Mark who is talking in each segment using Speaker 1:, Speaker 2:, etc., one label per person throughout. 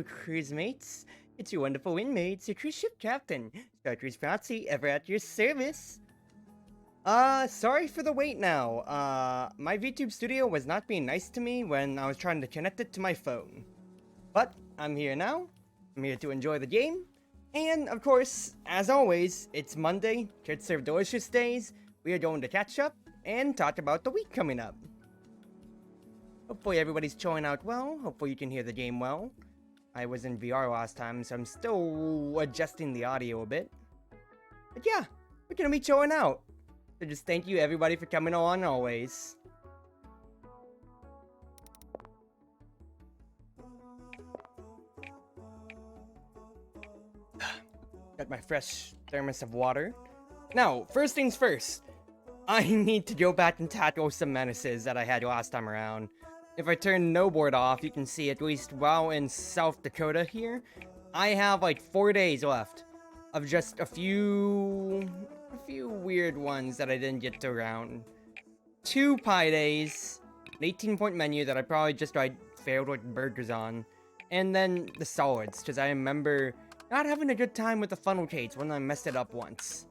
Speaker 1: cruise mates. It's your wonderful inmates, your cruise ship captain, chatreuseproxy, ever at your service. Sorry for the wait now. My VTube studio was not being nice to me when I was trying to connect it to my phone. But I'm here now. I'm here to enjoy the game. And, of course, as always, it's Monday, Kids Serve Delicious Days. We are going to catch up and talk about the week coming up. Hopefully everybody's chilling out well. Hopefully you can hear the game well. I was in VR last time, so I'm still adjusting the audio a bit. But yeah, we're gonna be chilling out. So just thank you everybody for coming along always. Got my fresh thermos of water. Now, first things first. I need to go back and tackle some menaces that I had last time around. If I turn no board off, you can see at least while in South Dakota here, I have like 4 days left of just a few weird ones that I didn't get to around. 2 pie days, an 18-point menu that I probably just failed with burgers on, and then the solids, because I remember not having a good time with the funnel cakes when I messed it up once.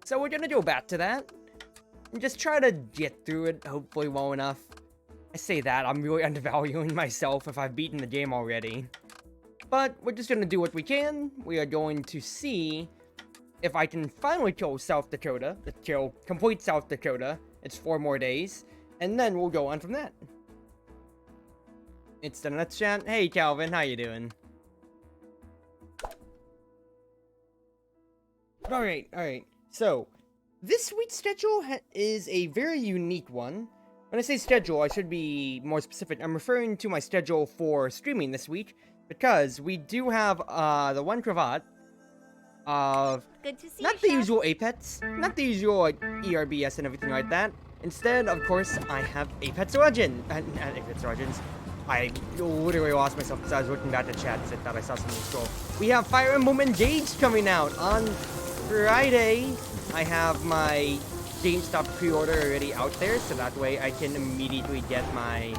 Speaker 1: So we're gonna go back to that, and just try to get through it, hopefully well enough. I say that, I'm really undervaluing myself if I've beaten the game already. But we're just gonna do what we can. We are going to see if I can finally kill South Dakota, complete South Dakota. It's 4 more days, and then we'll go on from that. It's the Nuts Chat. Hey Calvin, how you doing? Alright. So, this week's schedule is a very unique one. When I say schedule, I should be more specific. I'm referring to my schedule for streaming this week, because we do have the one cravat of not the usual Apex, not the usual like ERBS and everything like that. Instead, of course, I have Apex Legends. Not Apex Legends. I literally lost myself because I was looking back at chat and I thought I saw something scroll. We have Fire Emblem Engaged coming out on Friday. I have my GameStop pre-order already out there, so that way I can immediately get my,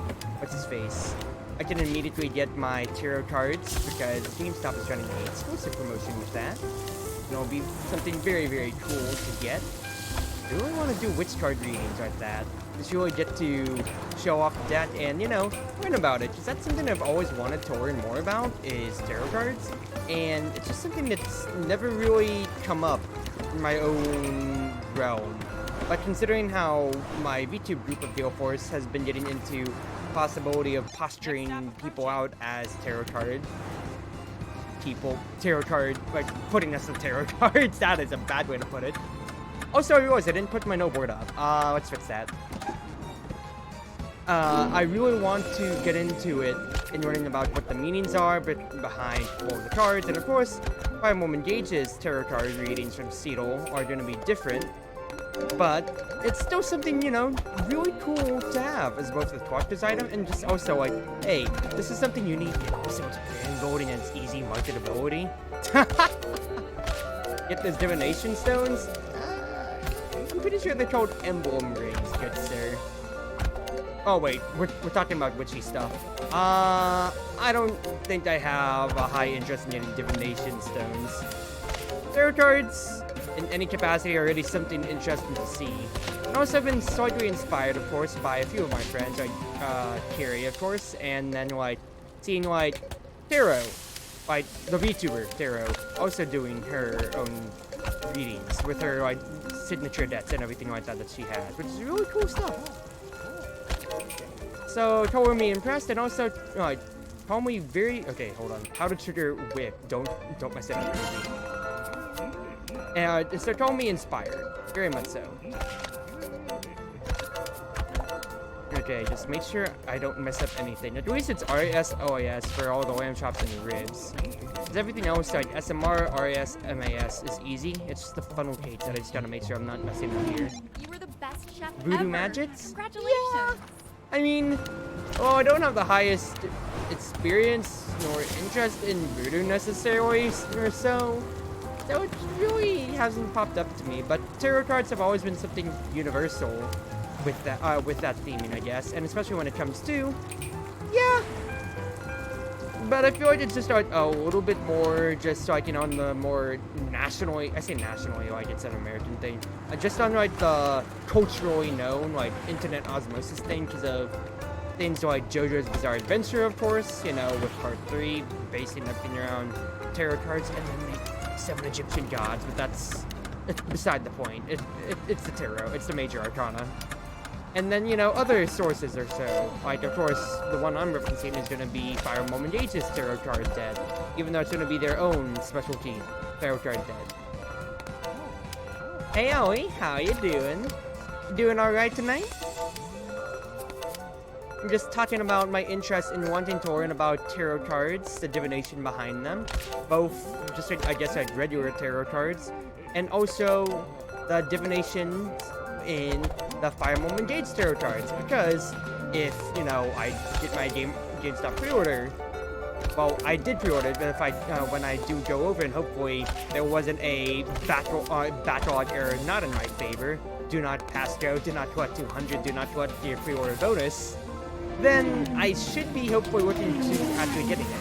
Speaker 1: I can immediately get my tarot cards, because GameStop is running an exclusive promotion with that. And it'll be something very, very cool to get. I really want to do witch card readings like that. Just really get to show off that and, you know, learn about it. Because that's something I've always wanted to learn more about, is tarot cards. And it's just something that's never really come up in my own realm. But considering how my VTube group of Gale Force has been getting into the possibility of posturing people out as tarot card like putting us in tarot cards, that is a bad way to put it. Oh, sorry, I didn't put my no board up. Let's fix that. I really want to get into it and learning about what the meanings are behind all of the cards, and of course, Fire Emblem Engage's tarot card readings from Seattle are going to be different. But it's still something, you know, really cool to have as both a collector's item and just also like, hey, this is something unique and also it's grand golding and it's easy marketability. Get those divination stones? I'm pretty sure they're called emblem rings, good sir. Oh wait, we're talking about witchy stuff. I don't think I have a high interest in getting divination stones. Tarot cards in any capacity are really something interesting to see. And also I've been slightly inspired, of course, by a few of my friends, like Carrie, of course, and then like seeing like Tarot, like the VTuber Tarot, also doing her own readings with her like signature decks and everything like that she has, which is really cool stuff. So totally me impressed, and also like call me very hold on. How to trigger whip? Don't mess it up, crazy. So told me inspired, very much so. Okay, just make sure I don't mess up anything. At least it's RAS, OAS for all the lamb chops and the ribs. Because everything else, like SMR, RAS, MAS, is easy. It's just the funnel cakes that I just gotta make sure I'm not messing up here.
Speaker 2: You were the best chef
Speaker 1: Voodoo
Speaker 2: ever.
Speaker 1: Magics?
Speaker 2: Congratulations.
Speaker 1: Yeah. I mean, I don't have the highest experience nor interest in voodoo necessarily, or so. So it really hasn't popped up to me, but tarot cards have always been something universal with that theming, I guess, and especially when it comes to, yeah, but I feel like it's just like a little bit more just like, you know, on the more nationally, I say nationally like it's an American thing, just on like the culturally known like internet osmosis thing because of things like JoJo's Bizarre Adventure, of course, you know, with part 3 basing everything around tarot cards, and then the 7 Egyptian gods, but that's beside the point. It's the tarot, it's the major arcana. And then, you know, other sources or so. Like, of course, the one I'm referencing is going to be Fire Emblem Engage's Tarot Card Dead. Even though it's going to be their own specialty, Tarot Card Dead. Hey, Ollie, how you doing? Doing alright tonight? I'm just talking about my interest in wanting to learn about tarot cards, the divination behind them. Both, just like, I guess, like regular tarot cards. And also, the divination in the Fire Emblem Engage tarot cards, because if, you know, I get my GameStop pre-order, well, I did pre-order, but if I, when I do go over and hopefully there wasn't a backlog error not in my favor, do not pass go, do not collect 200, do not collect your pre-order bonus, then I should be hopefully looking to actually getting it.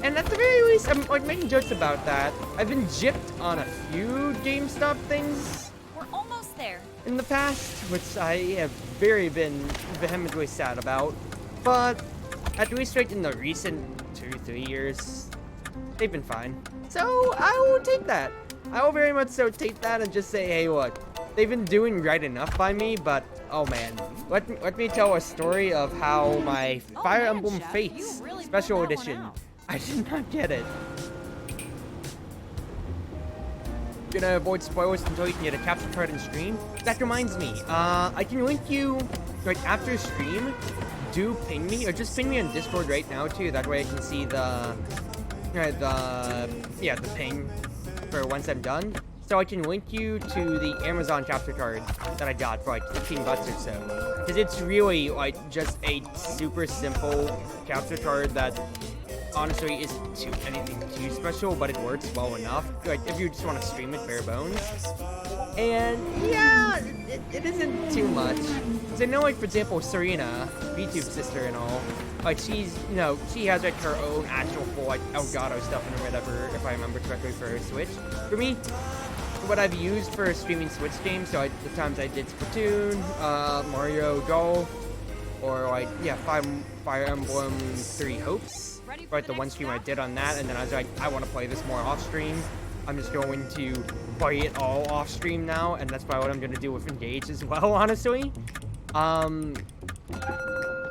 Speaker 1: And at the very least, I'm like making jokes about that. I've been gypped on a few GameStop things
Speaker 2: there
Speaker 1: in the past, which I have been vehemently sad about, but at least like in the recent 2-3 years, they've been fine. So I will take that. I will very much so take that and just say, hey, look, they've been doing right enough by me, but oh man, let me tell a story of how my Fire Emblem Fates
Speaker 2: really
Speaker 1: Special Edition, I did not get it. Gonna avoid spoilers until you can get a capture card in stream. That reminds me, I can link you right after stream. Do ping me, or just ping me on Discord right now too. That way I can see the ping for once I'm done. So I can link you to the Amazon capture card that I got for like 15 bucks or so. Because it's really like just a super simple capture card that honestly isn't anything too special, but it works well enough. Like if you just want to stream it bare bones. And yeah, it isn't too much. Cause I know, like for example, Serena, VTube's sister and all, like she's, you know, she has like her own actual full like Elgato stuff and whatever, if I remember correctly, for her Switch. For me, what I've used for streaming Switch games, so the times I did Splatoon, Mario Golf, or like yeah, Fire Emblem 3 Hopes. Right, the one stream I did on that, and then I was like, I want to play this more off stream. I'm just going to play it all off stream now, and that's probably what I'm going to do with Engage as well, honestly.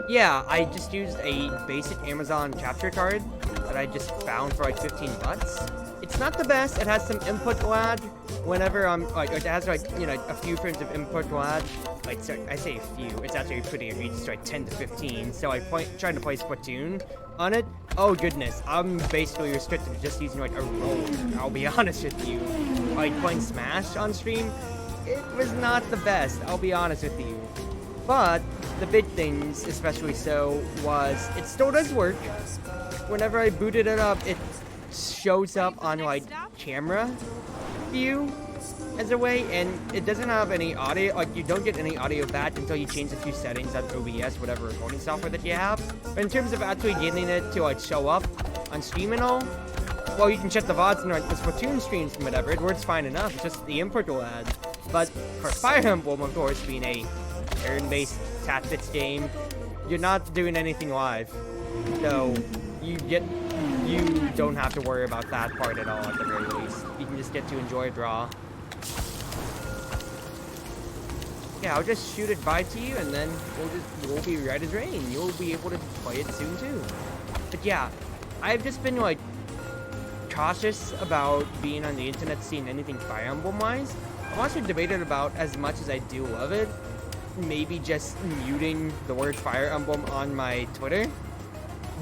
Speaker 1: Yeah, I just used a basic Amazon capture card that I just found for like 15 bucks. It's not the best. It has some input lag whenever I'm like it has like, you know, a few frames of input lag. Like, so I say a few, it's actually pretty egregious, like 10 to 15. So I trying to play Splatoon on it. Oh goodness, I'm basically restricted to just using like a roll. I'll be honest with you. Like playing Smash on stream, it was not the best. I'll be honest with you. But the big things, especially so, was it still does work. Whenever I booted it up, it shows up on like camera view as a way, and it doesn't have any audio. Like you don't get any audio back until you change a few settings on OBS, whatever recording software that you have. But in terms of actually getting it to like show up on stream and all, well, you can check the VODs and like the Splatoon streams and whatever. It works fine enough. It's just the input will add. But for Fire Emblem, of course, being a turn-based tactics game, you're not doing anything live, so you don't have to worry about that part at all. At the very least, you can just get to enjoy it raw. Yeah, I'll just shoot it by to you, and then we'll be right as rain. You'll be able to play it soon too. But yeah, I've just been like cautious about being on the internet, seeing anything Fire Emblem wise. I'm also debated about, as much as I do love it, maybe just muting the word Fire Emblem on my Twitter,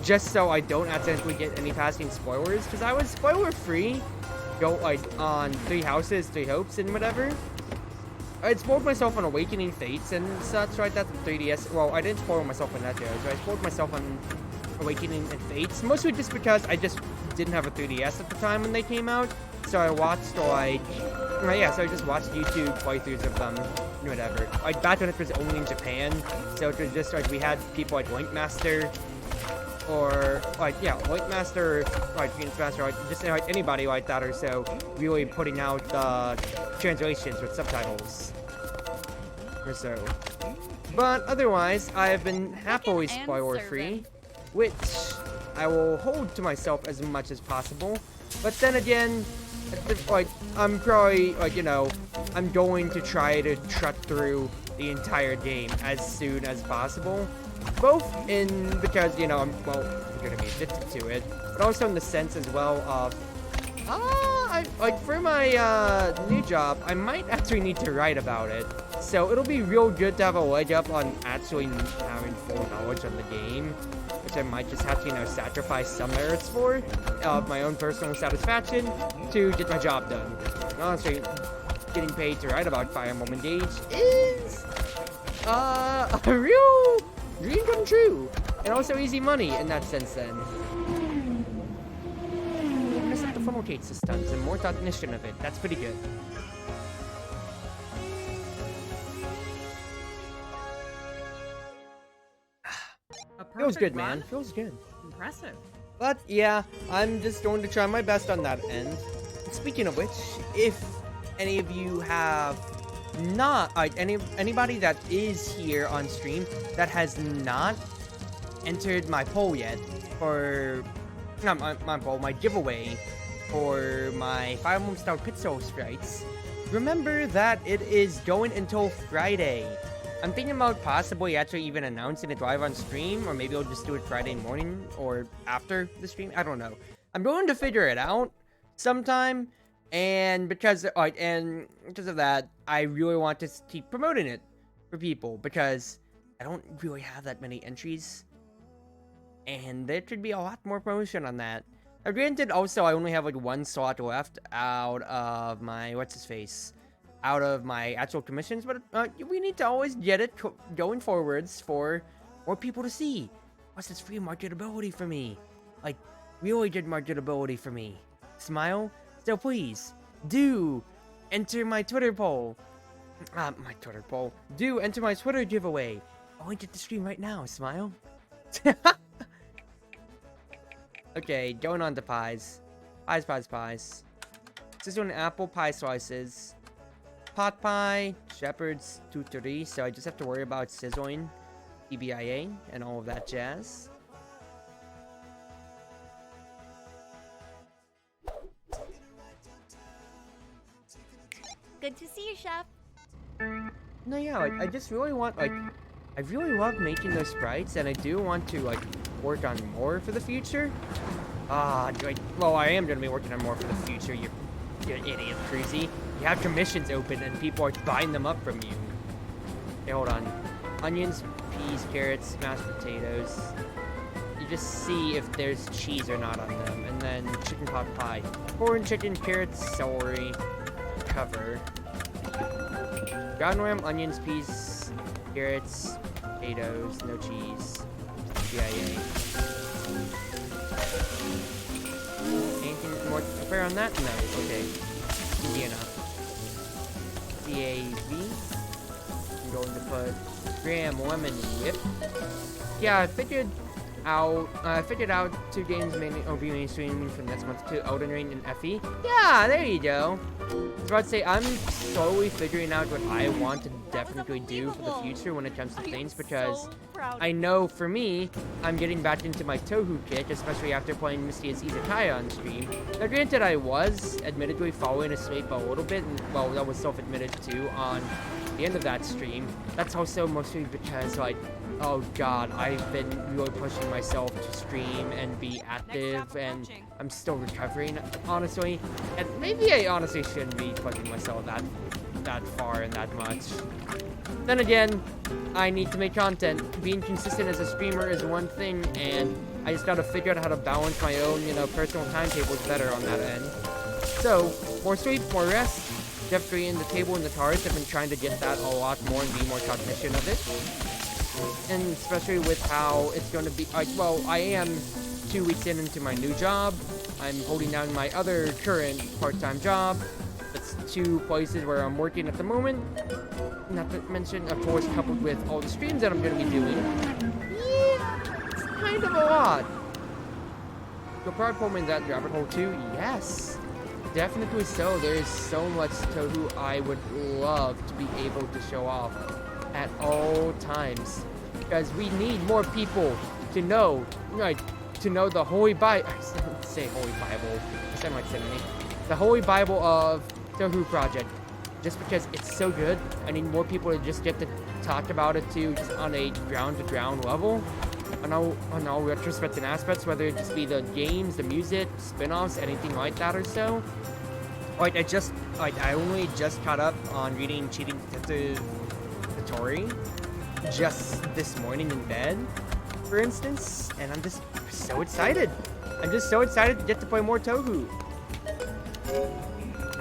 Speaker 1: just so I don't accidentally get any passing spoilers, because I was spoiler free, go like on 3 Houses, 3 Hopes, and whatever. I spoiled myself on Awakening Fates and such, right? That's the 3DS. Well, I didn't spoil myself on that yet, so I spoiled myself on Awakening and Fates, mostly just because I just didn't have a 3DS at the time when they came out. So I watched like, yeah, so I just watched YouTube playthroughs of them, whatever. Like back when it was only in Japan, so it was just like we had people like Linkmaster or like yeah, like Master, like Phoenix Master, like just like anybody like that or so, really putting out translations with subtitles or so. But otherwise, I have been happily spoiler free, which I will hold to myself as much as possible. But then again, like I'm probably like I'm going to try to trot through the entire game as soon as possible. Both because I'm gonna be addicted to it, but also in the sense as well of for my new job, I might actually need to write about it. So it'll be real good to have a leg up on actually having full knowledge of the game, which I might just have to sacrifice some merits for of my own personal satisfaction to get my job done. And honestly, getting paid to write about Fire Emblem Engage is a real dream come true, and also easy money in that sense then. Mess up the funnel gate systems and more cognition of it. That's pretty good. Feels good, man. Feels good.
Speaker 2: Impressive.
Speaker 1: But yeah, I'm just going to try my best on that end. Speaking of which, if any of you have not anybody that is here on stream that has not entered my poll yet for not my poll, my giveaway for my Fire Emblem Star Pixel sprites, remember that it is going until Friday. I'm thinking about possibly actually even announcing it live on stream, or maybe I'll just do it Friday morning or after the stream. I don't know. I'm going to figure it out sometime. And because of that, I really want to keep promoting it for people because I don't really have that many entries, and there should be a lot more promotion on that. Now, granted, also I only have like one slot left out of my out of my actual commissions, but we need to always get it going forwards for more people to see. Plus, it's free marketability for me, like really good marketability for me. Smile. So please, do enter my Twitter poll. Do enter my Twitter giveaway. I'll link it to stream right now, Smile. Okay, going on to pies. Pies. This one, apple pie slices. Pot pie, shepherd's tutori, so I just have to worry about sizzling, EBIA, and all of that jazz.
Speaker 2: Good to see you, Chef.
Speaker 1: No, yeah, I just really want, I really love making those sprites, and I do want to, work on more for the future. Well, I am going to be working on more for the future, you idiot, Cruzy. You have commissions open, and people are buying them up from you. Okay, hold on. Onions, peas, carrots, mashed potatoes. You just see if there's cheese or not on them, and then chicken pot pie. Corn, chicken, carrots, celery. Cover. Ground lamb, onions, peas, carrots, potatoes, no cheese. CIA. Anything more to prepare on that? No. Okay. Easy enough. CAV. I'm going to put graham lemon whip. Yeah, I figured out 2 games will be mainstreaming from next month to Elden Ring and FE. Yeah, there you go. I was about to say, I'm slowly figuring out what I want to definitely do for the future when it comes to things, because I know for me, I'm getting back into my Touhou kick, especially after playing Misty as Izakaya on stream. Now granted, I was admittedly following asleep a little bit, and well, that was self-admitted too on the end of that stream. That's also mostly because, oh god, I've been really pushing myself to stream and be active, and I'm still recovering, honestly. And maybe I honestly shouldn't be pushing myself that far and that much. Then again, I need to make content. Being consistent as a streamer is one thing, and I just gotta figure out how to balance my own, personal timetables better on that end. So, more sleep, more rest. Definitely in the table and the cards, I've been trying to get that a lot more and be more cognition of it. And especially with how it's going to be, well, I am 2 weeks into my new job. I'm holding down my other current part-time job. That's 2 places where I'm working at the moment. Not to mention, of course, coupled with all the streams that I'm going to be doing. Yeah, it's kind of a lot. you'll probably pull me in that rabbit hole too. Yes, definitely so. There is so much Tohu I would love to be able to show off at all times, because we need more people to know, like, to know the Holy Bible. I say Holy Bible. I sound like saying the Holy Bible of Tohu Project. Just because it's so good, I need more people to just get to talk about it too, just on a ground-to-ground level. On all retrospects and aspects, whether it just be the games, the music, spin-offs, anything like that or so. Like, I only just caught up on reading Cheating Detective Hitori just this morning in bed, for instance, and I'm just so excited. I'm just so excited to get to play more Tohu.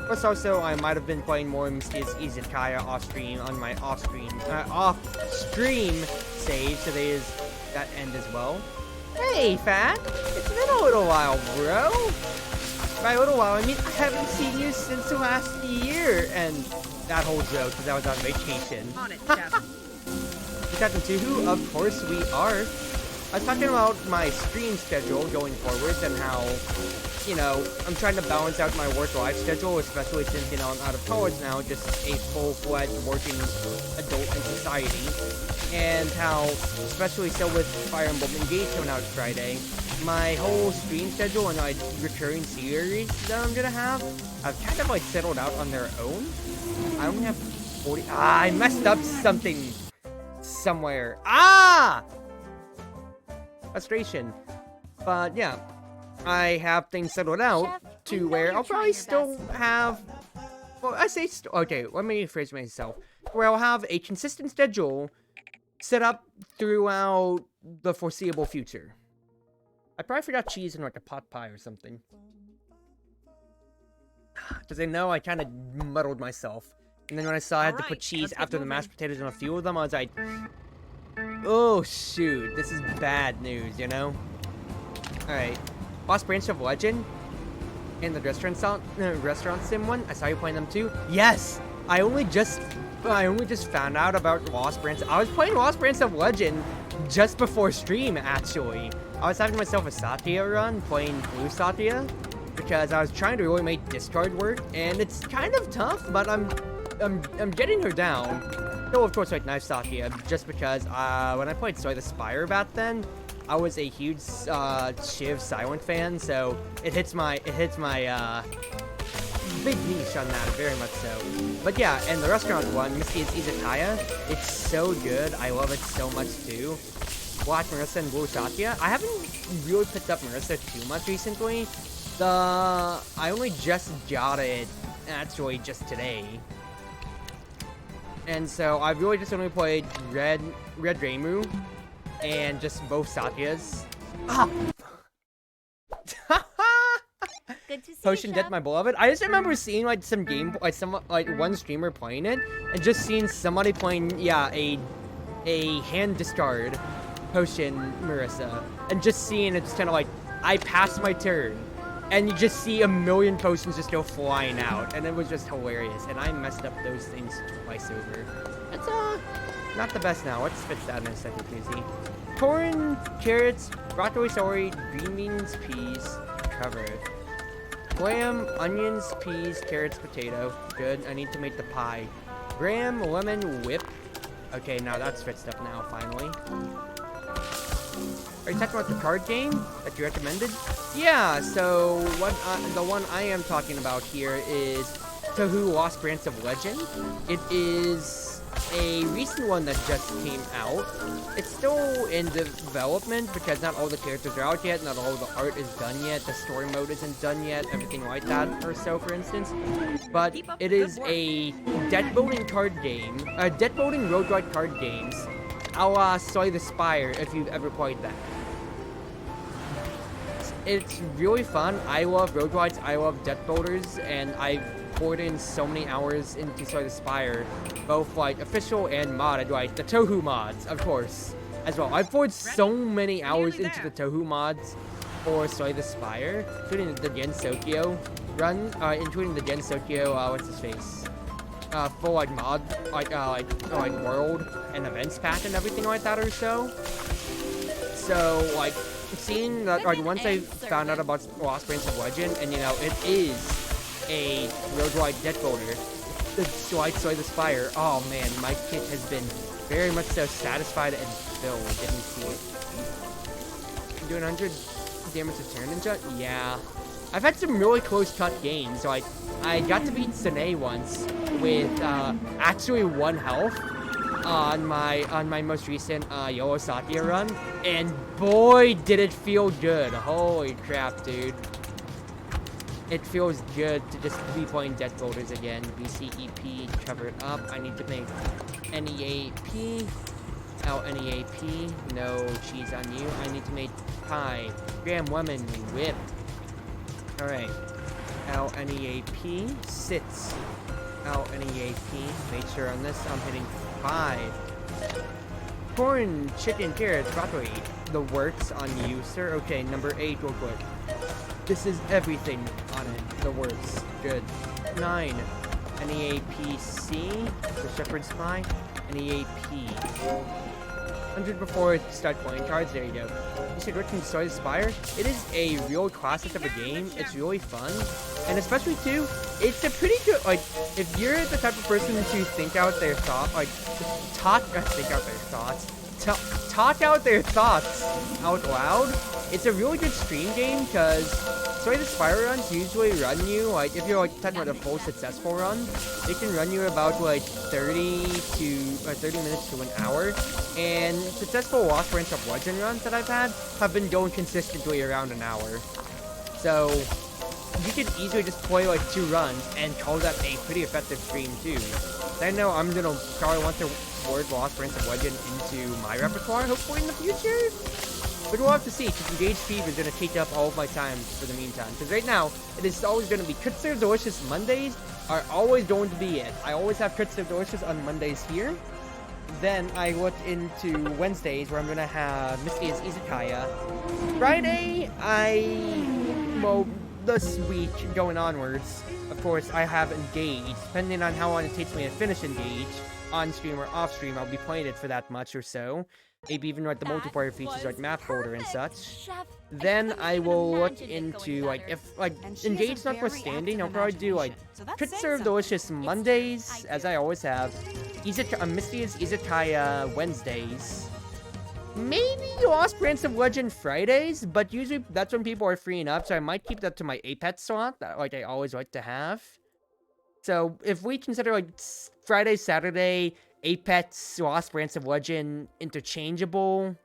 Speaker 1: Plus, also, I might have been playing more Mysterious Izakaya off-stream on my off-stream save, so there's that end as well. Hey, Fat! It's been a little while, bro! By a little while, I mean, I haven't seen you since last year, and that whole joke, because I was on vacation.
Speaker 2: On it, Captain.
Speaker 1: Captain Tuhu, of course we are. I was talking about my stream schedule going forward and how, you know, I'm trying to balance out my work-life schedule, especially since, you know, I'm out of college now, just a full-fledged working adult in society. And how, especially so with Fire Emblem Engage coming out Friday, my whole stream schedule and like recurring series that I'm gonna have kind of like settled out on their own. I only have 40. I messed up something somewhere. Frustration. But yeah, I have things settled out to where I'll probably still have. Well, I say okay. Let me rephrase myself. Where I'll have a consistent schedule set up throughout the foreseeable future. I probably forgot cheese in like a pot pie or something. Because I know I kind of muddled myself. And then when I saw I had to put cheese after the mashed potatoes on a few of them, I was like, oh shoot, this is bad news, you know? Alright. Lost Branch of Legend? And the restaurant sim one? I saw you playing them too? Yes! I only just found out about Lost Branch. I was playing Lost Branch of Legend just before stream, actually. I was having myself a Satya run, playing Blue Satya, because I was trying to really make discard work, and it's kind of tough, but I'm getting her down. No, of course, like Knife Satya, just because when I played Soy the Spire back then, I was a huge Shiv Silent fan, so it hits my big niche on that, very much so. But yeah, and the restaurant one, Mysterious Izakaya, it's so good. I love it so much too. Black Marissa and Blue Satya. I haven't really picked up Marissa too much recently. I only just got it actually just today. And so I've really just only played Red Reimu and just both Satyas.
Speaker 2: Good to see
Speaker 1: Potion
Speaker 2: you,
Speaker 1: Death, My Beloved. I just remember seeing like some game, like one streamer playing it, and just seeing somebody playing, yeah, a hand discard Potion Marissa, and just seeing it's kind of like I passed my turn, and you just see a million potions just go flying out, and it was just hilarious. And I messed up those things twice over. It's not the best now. Let's fix that in a second, easy. Corn, carrots, broccoli, celery, green beans, peas, covered. Lamb, onions, peas, carrots, potato. Good. I need to make the pie. Graham, lemon, whip. Okay, now that's fixed up now, finally. Are you talking about the card game that you recommended? Yeah, so the one I am talking about here is Tohu Lost Branch of Legend. It is a recent one that just came out. It's still in development because not all the characters are out yet, not all the art is done yet, the story mode isn't done yet, everything like that or so, for instance. But it is a deck building card game, deck building roguelike card games, a la Soy the Spire, if you've ever played that. It's really fun. I love roguelites, I love deck builders, and I've poured in so many hours into Soy the Spire, both like official and modded, like the Tohu mods, of course, as well. I've poured so many hours into the Tohu mods for Soy the Spire, including the Gen Sokyo run, including the Gen Sokyo, what's his face, full like mod, like world and events pack and everything like that or so. So like seen that, like, once I found out about Lost Branch of Legend, and, you know, it is a worldwide deck builder, so I saw the Spire. Oh, man, my kit has been very much so satisfied and filled. Let me see it. Doing 100 damage to turn ninja? Yeah. I've had some really close cut games. Like, I got to beat Sine once with actually 1 health on my most recent Yolo Satya run, and boy did it feel good. Holy crap, dude. It feels good to just be playing deck builders again. BCEP, cover it up. I need to make NEAP. LNEAP, no cheese on you. I need to make pie. Graham lemon whip. Alright. LNEAP, sits. LNEAP, make sure on this I'm hitting 5. Corn, chicken, carrots, broccoli. The works on you, sir. Okay, number 8 real quick. This is everything on it. The works. Good. 9. NEAPC. The shepherd's pie. NEAP. 100 before start playing cards. There you go. You said Rich can destroy the Spire. It is a real classic of a game. It's really fun, and especially too, it's a pretty good. Like, if you're the type of person to think out their thoughts, like talk out their thoughts out loud. It's a really good stream game because Story the Spire runs usually run you, like, if you're like talking about a full successful run, they can run you about like 30 minutes to an hour. And successful Lost Branch of Legend runs that I've had have been going consistently around an hour. So you could easily just play like 2 runs and call that a pretty effective stream too. I know I'm gonna probably want to word Lost Branch of Legend into my repertoire, hopefully in the future. But we'll have to see, because Engage Fever is going to take up all of my time for the meantime. Because right now, it is always going to be Could Serve Delicious Mondays are always going to be it. I always have Could Serve Delicious on Mondays here. Then I look into Wednesdays, where I'm going to have Misty's Izakaya. Friday, well, this week going onwards, of course, I have Engage. Depending on how long it takes me to finish Engage, on stream or off stream, I'll be playing it for that much or so. Maybe even like the multiplayer features like Math Folder and such. Chef, then I will look into like if like Engage notwithstanding, I'll probably do like Could Serve Delicious Mondays, as I always have. Misty's Izakaya Wednesdays. Maybe Lost Branch of Legend Fridays, but usually that's when people are freeing up, so I might keep that to my Apex slot, that like I always like to have. So if we consider like Friday, Saturday, Apex, Lost Branch of Legend interchangeable,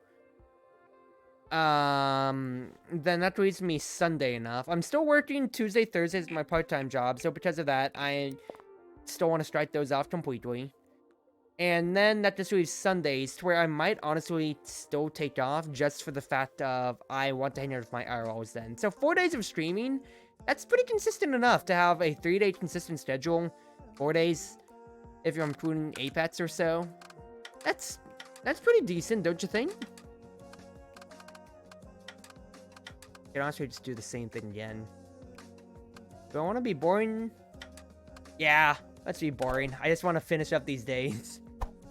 Speaker 1: then that leaves me Sunday enough. I'm still working Tuesday, Thursdays at my part-time job, so because of that, I still want to strike those off completely. And then that just leaves Sundays, to where I might honestly still take off, just for the fact of I want to hang out with my IRLs then. So 4 days of streaming, that's pretty consistent enough to have a 3-day consistent schedule. 4 days, if you're including Apex or so. That's pretty decent, don't you think? You can honestly just do the same thing again. Do I want to be boring? Yeah, let's be boring. I just want to finish up these days.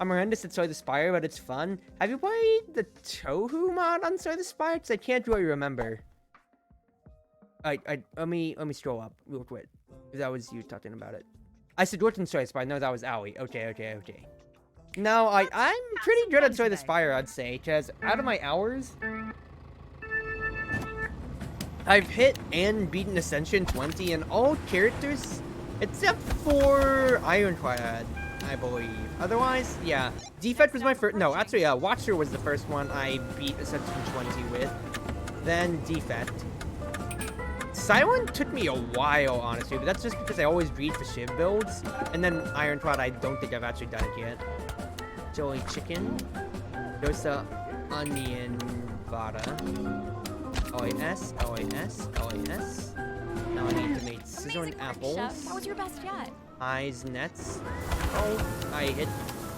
Speaker 1: I'm horrendous at Soy the Spire, but it's fun. Have you played the Tohu mod on Soy the Spire? Because I can't really remember. Let me scroll up real quick. If that was you talking about it. I said worked in Soy the Spire. No, that was Owie. Okay. No, I'm pretty good at Soy the Spire, I'd say. Because out of my hours, I've hit and beaten Ascension 20 in all characters except for Ironclad, I believe. Otherwise, yeah. Defect was my first. No, actually, Watcher was the first one I beat Ascension 20 with. Then Defect. Silent took me a while, honestly, but that's just because I always breed for Shiv builds. And then Ironclad, I don't think I've actually done it yet. Chili chicken. Dosa onion vada. LAS. Now I need to make scissoring apples.
Speaker 2: Chef, that was your best yet.
Speaker 1: Eyes nets. Oh, I hit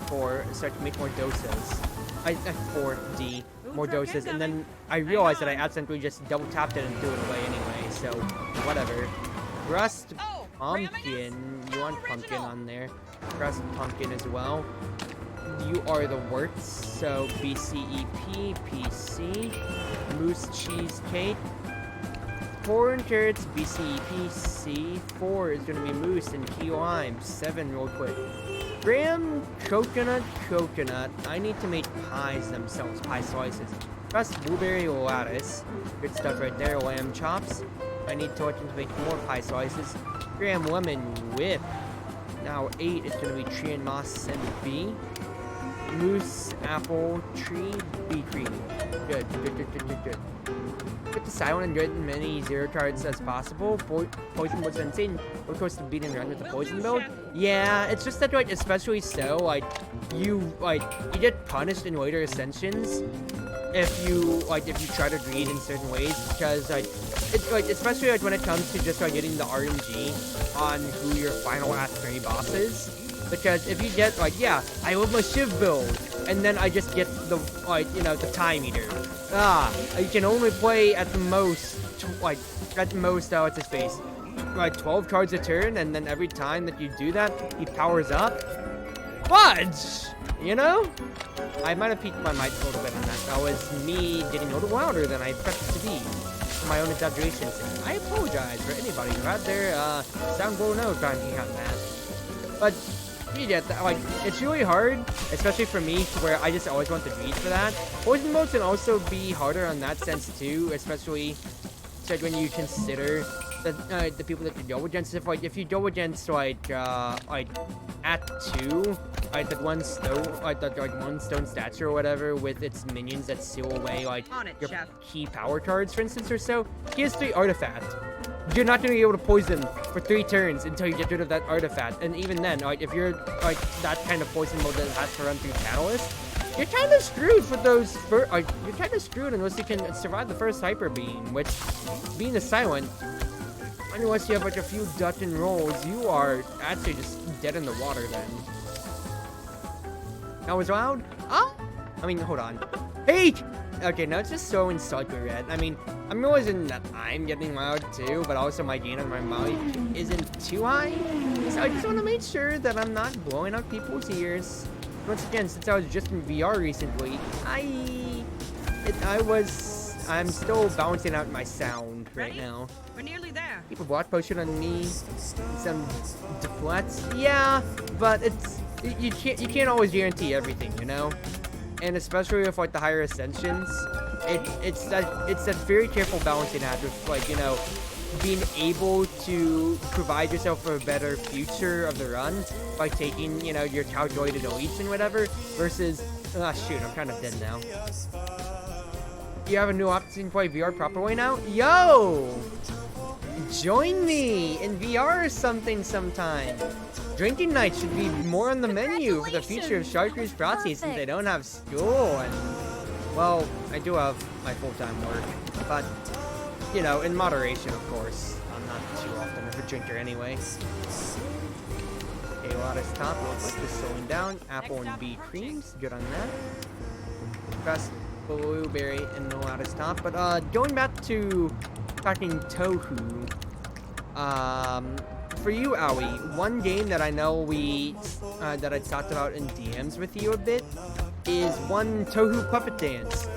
Speaker 1: 4, start to make more dosas. I 4D, more doses, and then I realized that I accidentally just double tapped it and threw it away anyway, so whatever. Rust pumpkin. You want pumpkin on there. Rust pumpkin as well. you are the worts, so BCEP, PC, Moose Cheesecake. Corn carrots, BCEP, C. 4 is gonna be Moose and Key Lime. 7 real quick. Graham, coconut. I need to make pies themselves, pie slices. Crust, blueberry, lettuce. Good stuff right there. Lamb chops. I need tortilla to make more pie slices. Graham, lemon, whip. Now 8 is going to be tree and moss and B. Moose, apple, tree, B cream. Good. Get the silent and get as many 0 cards as possible. Poison was insane. Of course, the beat and run with the poison build. Yeah, it's just that, like, especially so, like, you get punished in later ascensions if you try to read in certain ways, because, like, it's, like, especially, like, when it comes to just, like, getting the RNG on who your final Act 3 boss is. Because if you get, like, yeah, I love my Shiv build, and then I just get the, like, you know, the Time Eater. You can only play at the most, what's his face? Like, 12 cards a turn, and then every time that you do that, he powers up. Fudge! You know? I might have peaked my mic a little bit on that. That was me getting a little louder than I expected to be. For my own exaggerations. I apologize for anybody who had their, sound blown out trying to on that. But, you get that, like, it's really hard, especially for me, to where I just always want to read for that. Poison modes can also be harder on that sense too, especially when you consider the people that you go against. If you go against at 2, like that one stone statue or whatever with its minions that seal away your key power cards, for instance, or so. He has 3 artifacts. You're not going to be able to poison for 3 turns until you get rid of that artifact. And even then, if you're that kind of poison mode that has to run through Catalyst, you're kind of screwed for those. You're kind of screwed unless you can survive the first Hyper Beam, which, being a silent, unless you have like a few duck and rolls, you are actually just dead in the water then. That was loud? I mean, hold on. Hey! Okay, now it's just so insulting red. I mean, I'm realizing that I'm getting loud too, but also my gain on my mic isn't too high. So I just want to make sure that I'm not blowing out people's ears. Once again, since I was just in VR recently, I'm still balancing out my sound right now.
Speaker 2: We're nearly there.
Speaker 1: Keep a block potion on me. Some deflects. Yeah, but you can't always guarantee everything, you know? And especially with like the higher ascensions, it's that very careful balancing act with, like, you know, being able to provide yourself a better future of the run by taking, you know, your calculated elites and whatever, versus shoot, I'm kind of dead now. You have a new option to play VR proper way now? Yo! Join me in VR or something sometime. Drinking night should be more on the menu for the future of chatreuseproxy, since they don't have school and, well, I do have my full-time work, but, you know, in moderation, of course. I'm not too often of a drinker anyway. Okay, Lotus top, real quick, just slowing down. Apple and B creams, good on that. Crust, blueberry, and no Lotus top, but going back to talking Tohu, for you, Aoi, one game that I know that I talked about in DMs with you a bit is one Tohu Puppet Dance.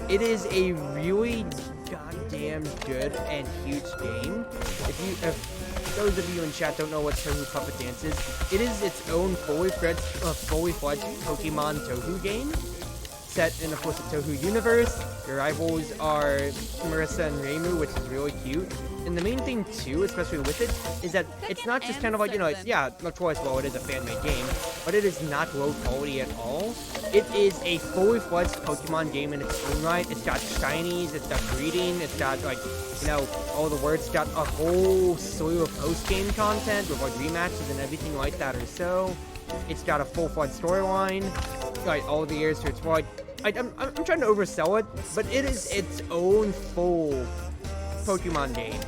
Speaker 1: It is a really goddamn good and huge game. If those of you in chat don't know what Tohu Puppet Dance is, it is its own fully fledged Pokemon Tohu game, set in, of course, the Tohu universe. Your rivals are Marissa and Reimu, which is really cute. And the main thing, too, especially with it, is that it's not just kind of like, you know, yeah, of course, well, it is a fan-made game, but it is not low quality at all. It is a fully fledged Pokemon game in its own right. It's got shinies, it's got breeding, it's got, like, you know, all the words. It's got a whole slew of post-game content with, like, rematches and everything like that or so. It's got a full-fledged storyline, like, all the years to its like, I'm trying to oversell it, but it is its own full Pokemon game.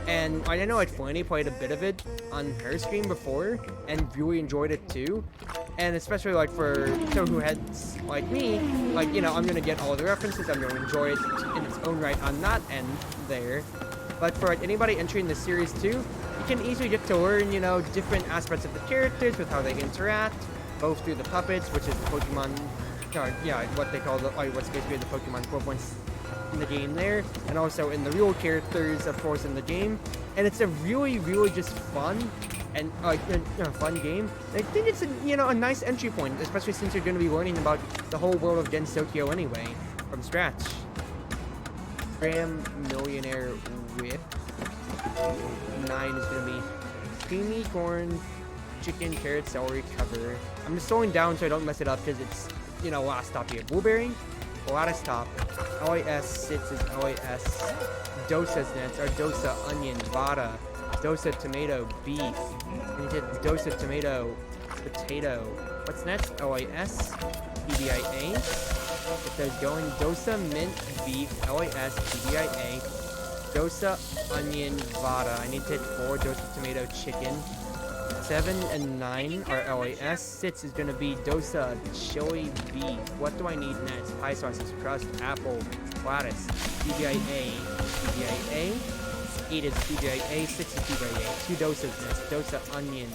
Speaker 1: And I know Flanny played a bit of it on her stream before and really enjoyed it too. And especially like for Tohu heads like me, like, you know, I'm gonna get all the references, I'm gonna enjoy it in its own right on that end there. But for anybody entering the series too, you can easily get to learn, you know, different aspects of the characters with how they interact, both through the puppets, which is the Pokemon, yeah, what they call what's basically the Pokemon equivalents in the game there, and also in the real characters, of course, in the game. And it's a really, really just fun and fun game. And I think it's a nice entry point, especially since you're going to be learning about the whole world of Gen Tokyo anyway, from scratch. Graham Millionaire Whip. 9 is going to be creamy corn, chicken, carrot, celery, cover. I'm just slowing down so I don't mess it up because it's, last stop here. Blueberry, last stop. LAS 6 is LAS. Dosa's next, or dosa, onion, vada. Dosa, tomato, beef. And you did dosa, tomato, potato. What's next? LAS, PBIA. It says going dosa, mint, beef, LAS, PBIA. Dosa, onion, vada. I need to hit 4, dosa, tomato, chicken. 7 and 9 are LAS. 6 is going to be dosa, chili, beef. What do I need next? Pie sauces, crust, apple, lettuce, PBIA, PBIA. 8 is PBIA, 6 is PBIA. 2 dosas next. Dosa, onion,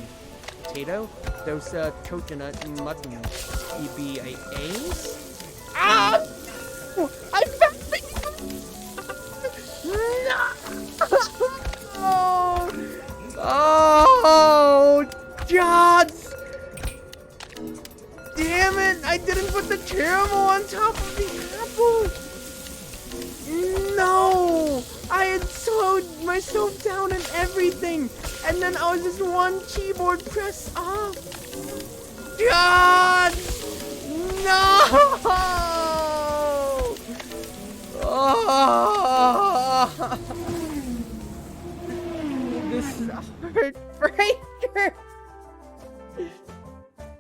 Speaker 1: potato. Dosa, coconut, mutton, PBIA. Ah! I found it! No! Oh, God! Damn it! I didn't put the caramel on top of the apple! No! I had slowed myself down and everything! And then I was just one keyboard press off! God! No! Oh! This is heartbreaker!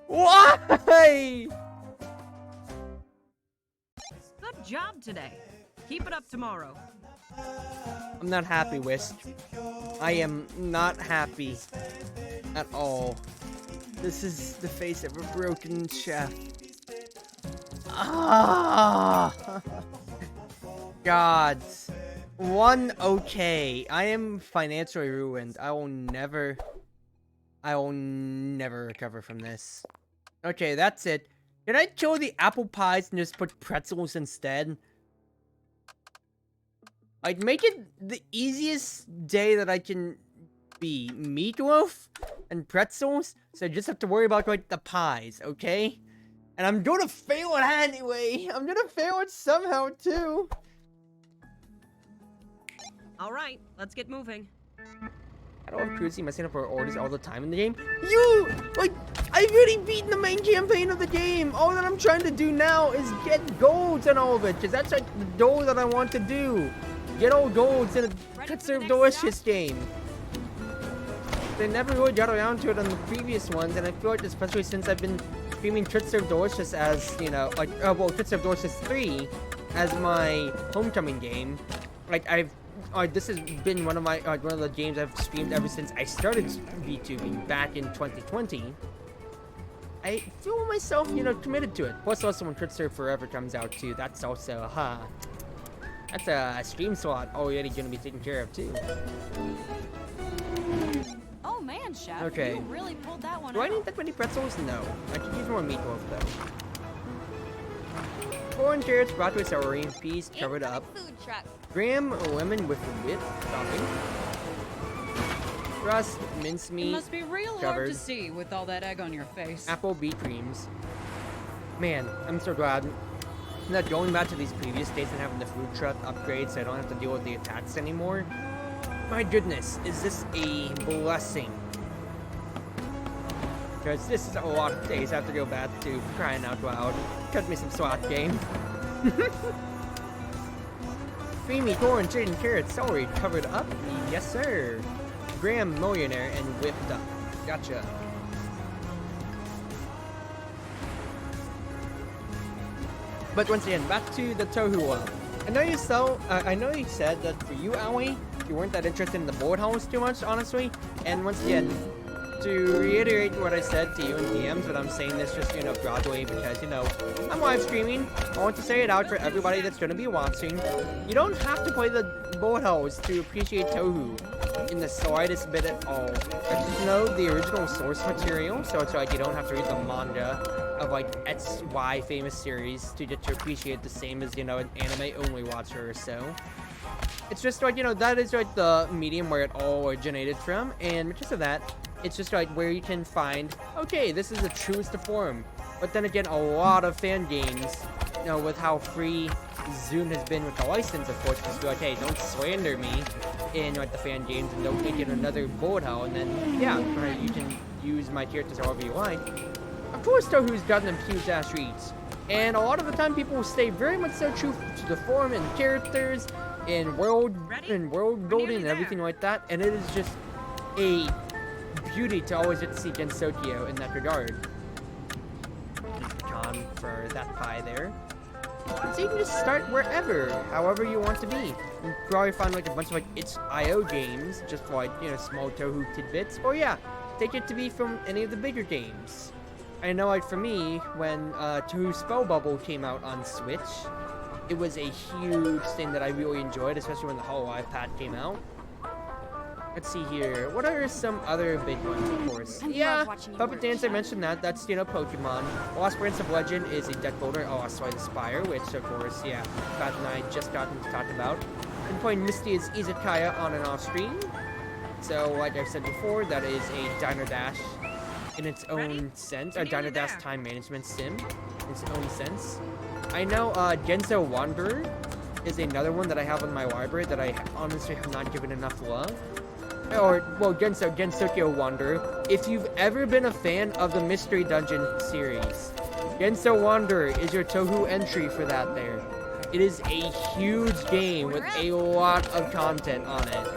Speaker 1: Why?
Speaker 3: Good job today. Keep it up tomorrow.
Speaker 1: I'm not happy, Whisk. I am not happy at all. This is the face of a broken chef. Ah! God. 1 okay. I am financially ruined. I will never recover from this. Okay, that's it. Did I kill the apple pies and just put pretzels instead? I'd make it the easiest day that I can be. Meatloaf and pretzels, so I just have to worry about, like, the pies, okay? And I'm gonna fail it anyway. I'm gonna fail it somehow, too.
Speaker 3: All right, let's get moving.
Speaker 1: I don't have Cruzy messing up our orders all the time in the game. I've already beaten the main campaign of the game. All that I'm trying to do now is get golds and all of it, because that's, like, the goal that I want to do. Get all golds in a Cut Serve Delicious game. They never really got around to it on the previous ones, and I feel like, especially since I've been streaming Cut Serve Delicious as, Cut Serve Delicious 3 as my homecoming game. This has been one of the games I've streamed ever since I started VTubing back in 2020. I feel myself, committed to it. Plus, also when Cut Serve Forever comes out too, that's also, that's a stream slot already gonna be taken care of too.
Speaker 2: Oh man, Chef.
Speaker 1: Okay.
Speaker 2: You really pulled that one
Speaker 1: Do
Speaker 2: out.
Speaker 1: I need that many pretzels? No. I could use more meatloaf though. Corn, carrots, broccoli, celery, peas covered up.
Speaker 2: Food truck.
Speaker 1: Graham lemon with whipped topping. Crust, mincemeat.
Speaker 4: It must be real hard
Speaker 1: covered.
Speaker 4: to see with all that egg on your face.
Speaker 1: Apple beet creams. Man, I'm so glad that going back to these previous days and having the food truck upgrade so I don't have to deal with the attacks anymore. My goodness, is this a blessing? Because this is a lot of days I have to go back to, crying out loud. Cut me some SWAT game. Creamy corn, chicken, carrots, celery covered up? Yes, sir. Graham Millionaire and whipped up. Gotcha. But once again, back to the Tohu one. I know you said that for you, Aoi, you weren't that interested in the bullet holes too much, honestly. And once again, to reiterate what I said to you in DMs, but I'm saying this just, broadly because, I'm live streaming. I want to say it out for everybody that's going to be watching. You don't have to play the bullet holes to appreciate Tohu. in the slightest bit at all. Just know the original source material, so it's like you don't have to read the manga of like XY famous series to get to appreciate the same as, you know, an anime only watcher or so. It's just like, you know, that is like the medium where it all originated from, and because of that, it's just like where you can find, okay, this is the truest of form. But then again, a lot of fan games, you know, with how free Zoom has been with the license, of course, just be like, hey, don't slander me in like the fan games and don't make it another bullet hell, and then, yeah, right, you can use my characters however you like. Of course, Tohu's gotten them huge ass reads, and a lot of the time people will stay very much so true to the form and characters and world building and everything like that, and it is just a beauty to always get to see Gensokyo in that regard. Con for that pie there. So you can just start wherever, however you want to be. You probably find like a bunch of like itch.io games, just for like, you know, small Tohu tidbits, or yeah, take it to be from any of the bigger games. I know, like for me, when Tohu Spell Bubble came out on Switch, it was a huge thing that I really enjoyed, especially when the Hololive Pad came out. Let's see here. What are some other big ones, of course? Yeah, Puppet Dance, I mentioned that. That's, you know, Pokemon. Lost Branch of Legend is a deck builder. Oh, Sway the Spire, which, of course, yeah, Pat and I just got to talk about. And playing Misty is Izakaya on and off stream. So, like I've said before, that is a Diner Dash in its own sense. A Diner Dash time management sim in its own sense. I know Genso Wanderer is another one that I have in my library that I honestly have not given enough love. Or, well, Gensokyo Wanderer. If you've ever been a fan of the Mystery Dungeon series, Genso Wanderer is your Tohu entry for that there. It is a huge game with a lot of content on it.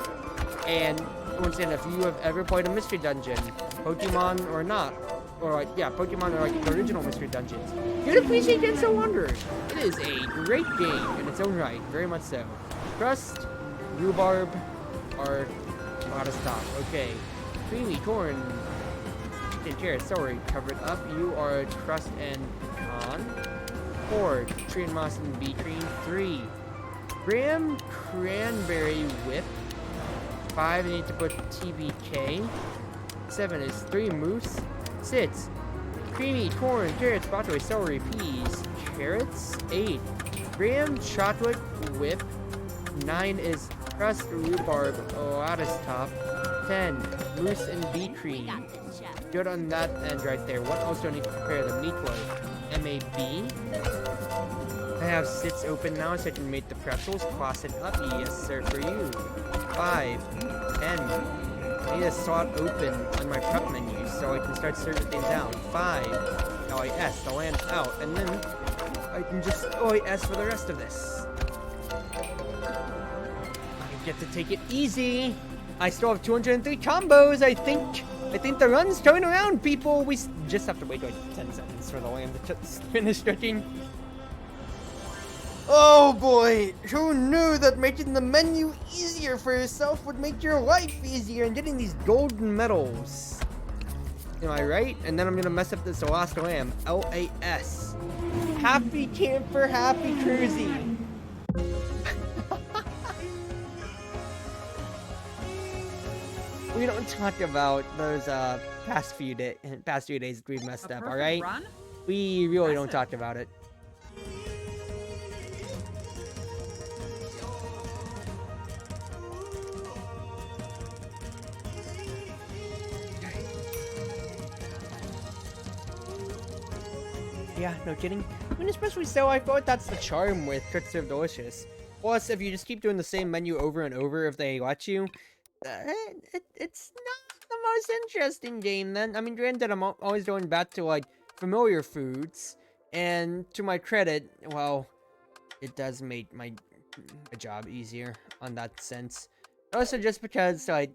Speaker 1: And, once again, if you have ever played a Mystery Dungeon, Pokemon or not, or like, yeah, Pokemon or like the original Mystery Dungeons, you'd appreciate Genso Wanderer. It is a great game in its own right, very much so. Crust, Rhubarb, are out of stock. Okay. Creamy corn. Chicken carrot, sorry, covered up. You are crust and pecan. 4. Tree and moss and bee cream. 3. Graham cranberry whip. 5. I need to put TBK. 7 is 3 moose. 6. Creamy corn, carrots, broccoli, celery, peas, carrots. 8. Graham chocolate whip. 9 is crust rhubarb lattice top. 10. Moose and bee cream. Good on that end right there. What else do I need to prepare? The meatloaf. MAB. I have sits open now so I can make the pretzels. Class it up. Yes, sir, for you. 5. 10. I need a slot open on my prep menu so I can start serving things out. 5. LIS, the land out. And then I can just LIS for the rest of this. I get to take it easy. I still have 203 combos. I think the run's turning around, people. We just have to wait like 10 seconds for the land to finish cooking. Oh boy, who knew that making the menu easier for yourself would make your life easier and getting these golden medals? Am I right? And then I'm gonna mess up this last lamb. LAS. Happy camper, happy cruisy. We don't talk about those past few days we've messed up, all right?
Speaker 3: Run?
Speaker 1: We really don't talk about it. Yeah, no kidding. I mean, especially so, I thought that's the charm with Cooked Served Delicious. Plus, if you just keep doing the same menu over and over if they let you, it's not the most interesting game then. I mean, granted, I'm always going back to, like, familiar foods, and to my credit, well, it does make my job easier on that sense. Also, just because, like,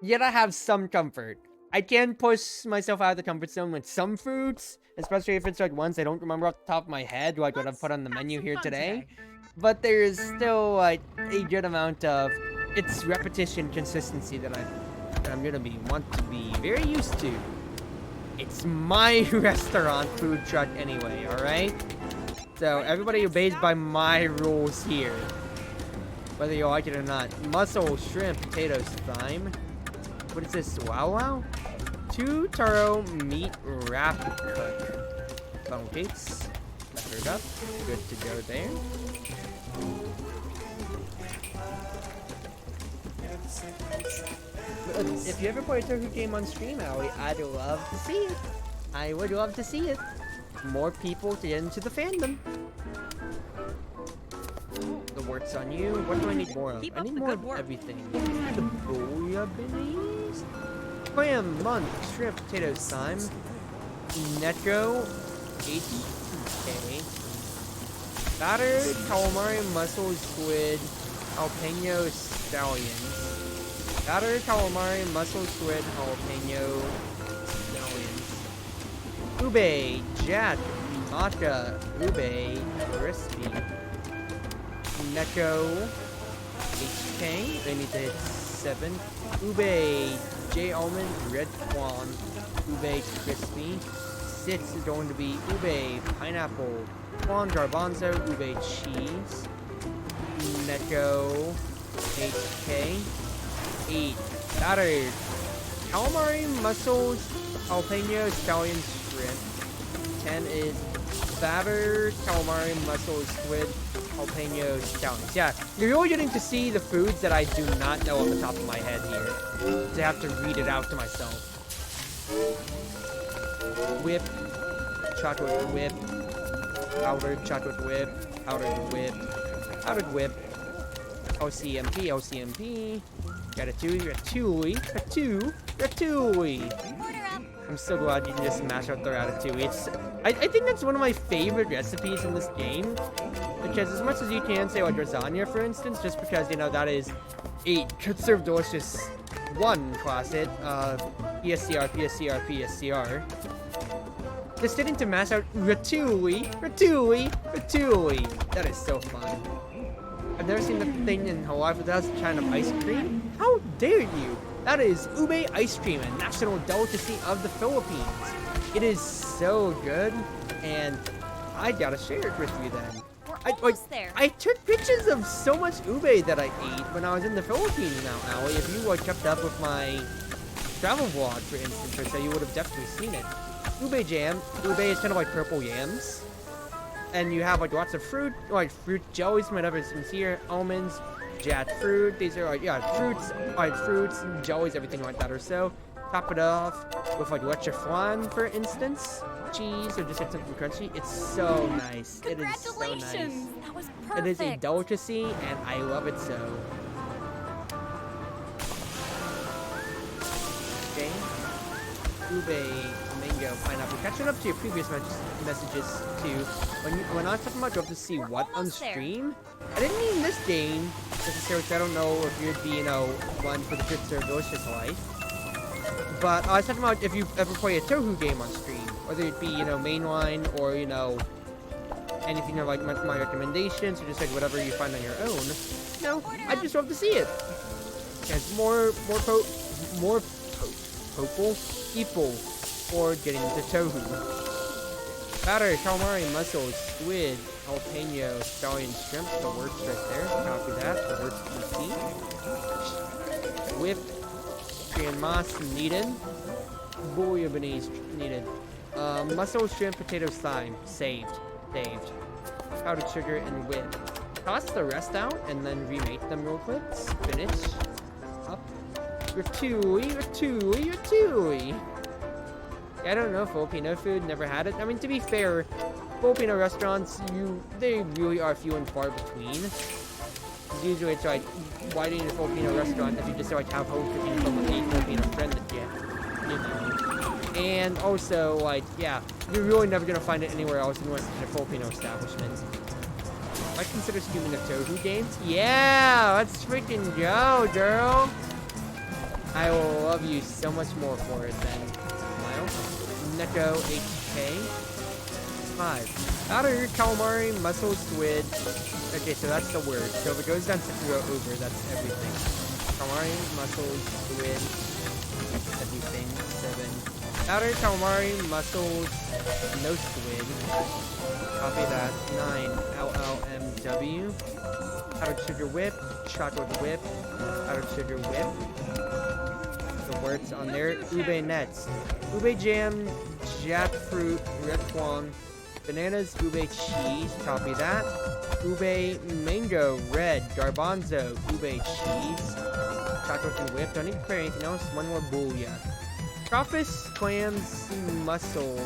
Speaker 1: yet I have some comfort. I can push myself out of the comfort zone with some foods, especially if it's, like, ones I don't remember off the top of my head, like what I've put on the menu here today. But there is still, like, a good amount of its repetition consistency that I'm gonna want to be very used to. It's my restaurant food truck anyway, alright? So everybody obeys by my rules here. whether you like it or not. Mussel, shrimp, potatoes, thyme. What is this? Wow wow? 2 taro meat wrap cook. Funnel cakes. Buttered up. Good to go there. If you ever play a tofu game on stream, Allie, I'd love to see it. I would love to see it. More people to get into the fandom. The work's on you. What do I need more of?
Speaker 3: Keep
Speaker 1: I
Speaker 3: up
Speaker 1: need
Speaker 3: the
Speaker 1: more
Speaker 3: good
Speaker 1: of
Speaker 3: work.
Speaker 1: everything. The bouillabaisse. Clam, munt, shrimp, potatoes, thyme. Netgo, HK. Battered calamari, mussels, squid, jalapeno, scallions. Battered calamari, mussels, squid, jalapeno, scallions. Ube, jack, maca, ube, crispy. Neko, HK, they need to hit 7. Ube, J almond, red quan, ube crispy. 6 is going to be ube, pineapple, quan garbanzo, ube cheese. Neko, HK. 8, battered calamari, mussels, jalapeno, scallion, shrimp. 10 is battered calamari, mussels, squid, jalapeno, scallions. Yeah, you're really getting to see the foods that I do not know off the top of my head here. I have to read it out to myself. Whip, chocolate whip, powdered chocolate whip, powdered whip, powdered whip, OCMP, OCMP, ratatouille, ratatouille. I'm so glad you can just mash up the ratatouille. I think that's one of my favorite recipes in this game. Because as much as you can say like lasagna, for instance, just because, you know, that is a could serve delicious one class hit, PSCR, PSCR, PSCR. Just getting to mash out ratatouille, ratatouille, ratatouille. That is so fun. I've never seen the thing in Hawaii without a kind of ice cream. How dare you? That is ube ice cream, a national delicacy of the Philippines. It is so good, and I gotta share it with you then.
Speaker 2: We're almost there.
Speaker 1: I took pictures of so much ube that I ate when I was in the Philippines now, Allie. If you kept up with my travel vlog, for instance, or so, you would have definitely seen it. Ube jam. Ube is kind of like purple yams. And you have like lots of fruit, like fruit jellies, whatever's here, almonds, jackfruit. These are like, yeah, fruits, jellies, everything like that or so. Top it off with like leche flan, for instance, cheese, or just like something crunchy. It's so nice. It is so nice.
Speaker 2: Congratulations! That was perfect.
Speaker 1: It is a delicacy, and I love it so. Okay. Ube, mango, pineapple. Catching up to your previous messages too. When I was talking about you have to see what on stream, I didn't mean this game necessarily. I don't know if you'd be, you know, one for the good serve delicious life. But I was talking about if you ever play a tofu game on stream, whether it be, you know, mainline or, you know, anything like my recommendations or just like whatever you find on your own. No, I just love to see it. Because more people for getting the tofu. Batter, calamari, mussels, squid, jalapeno, scallion, shrimp. The works right there. Copy that. The works complete. Whip, Korean moss needed. Bouillabaisse needed. Mussel, shrimp, potatoes, thyme. Saved. Powdered sugar and whip. Toss the rest out and then remake them real quick. Spinach. Up. Ratatouille. I don't know Filipino food, never had it. I mean, to be fair, Filipino restaurants, they really are few and far between. Usually it's like, why do you need a Filipino restaurant if you just like have home cooking from a Filipino friend that you know? And also, like, yeah, you're really never gonna find it anywhere else unless it's a Filipino establishment. I consider streaming the tofu games. Yeah, let's freaking go, girl. I will love you so much more for it then. Smile. Neko HK. 5. Outer calamari, mussel, squid. Okay, so that's the word. So if it goes down to go over, that's everything. Calamari, mussel, squid. That's everything. 7. Outer calamari, mussels, no squid. Copy that. 9 LLMW. Powdered sugar whip, chocolate whip, powdered sugar whip. The words on there. Ube nets. Ube jam, jackfruit, red twang, bananas, ube cheese. Copy that. Ube mango, red, garbanzo, ube cheese. Chocolate and whip. Don't need to prepare anything else. One more booyah. Crawfish, clams, mussel,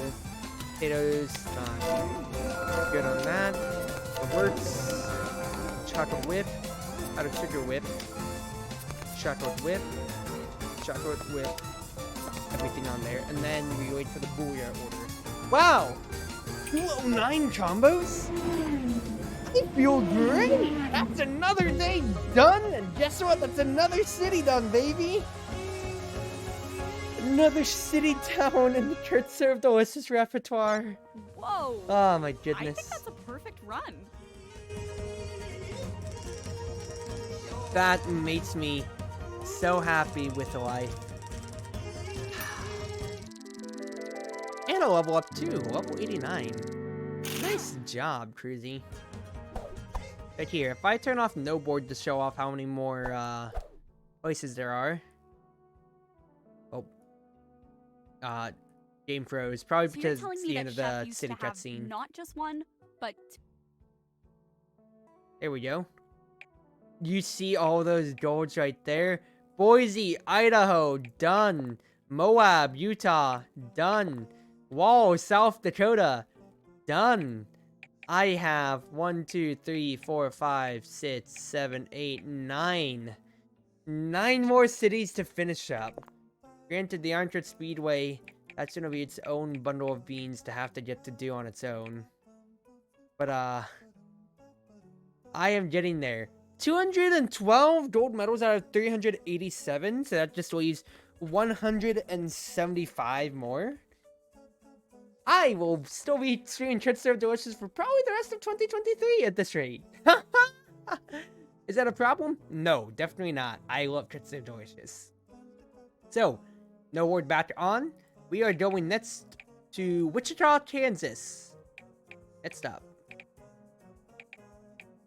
Speaker 1: potatoes, good on that. The works, chocolate whip, powdered sugar whip, chocolate whip, everything on there, and then we wait for the booyah order. Wow! 209 combos? I feel great! That's another day done, and guess what? That's another city done, baby! Another city town in the Kurt Serve Delicious repertoire.
Speaker 2: Whoa.
Speaker 1: Oh my
Speaker 2: I
Speaker 1: goodness.
Speaker 2: think that's a perfect run.
Speaker 1: That makes me so happy with life. And a level up too, level 89. Nice job, Cruzy. Right here, if I turn off no board to show off how many more places there are. Oh. Game froze. Probably
Speaker 2: So
Speaker 1: because
Speaker 2: you're telling
Speaker 1: it's
Speaker 2: me
Speaker 1: the
Speaker 2: that
Speaker 1: end of
Speaker 2: Chef
Speaker 1: the
Speaker 2: used
Speaker 1: city
Speaker 2: to have
Speaker 1: cutscene.
Speaker 2: not just one, but
Speaker 1: There we go. You see all those golds right there? Boise, Idaho, done. Moab, Utah, done. Wall, South Dakota, done. I have 1, 2, 3, 4, 5, 6, 7, 8, 9. 9 more cities to finish up. Granted, the Iron Church Speedway, that's gonna be its own bundle of beans to have to get to do on its own. But, I am getting there. 212 gold medals out of 387, so that just leaves 175 more. I will still be streaming Church Serve Delicious for probably the rest of 2023 at this rate. Is that a problem? No, definitely not. I love Church Serve Delicious. So, no word back on. We are going next to Wichita, Kansas. Next up.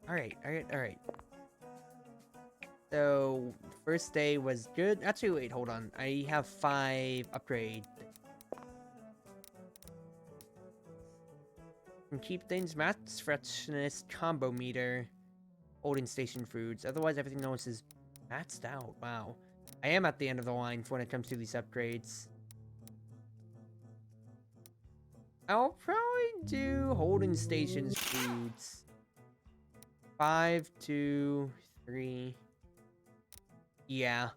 Speaker 1: Alright. So, first day was good. Actually, wait, hold on. I have 5 upgrades. And keep things max freshness combo meter. Holding station foods. Otherwise, everything else is maxed out. Wow. I am at the end of the line when it comes to these upgrades. I'll probably do holding stations foods. 5, 2, 3. Yeah.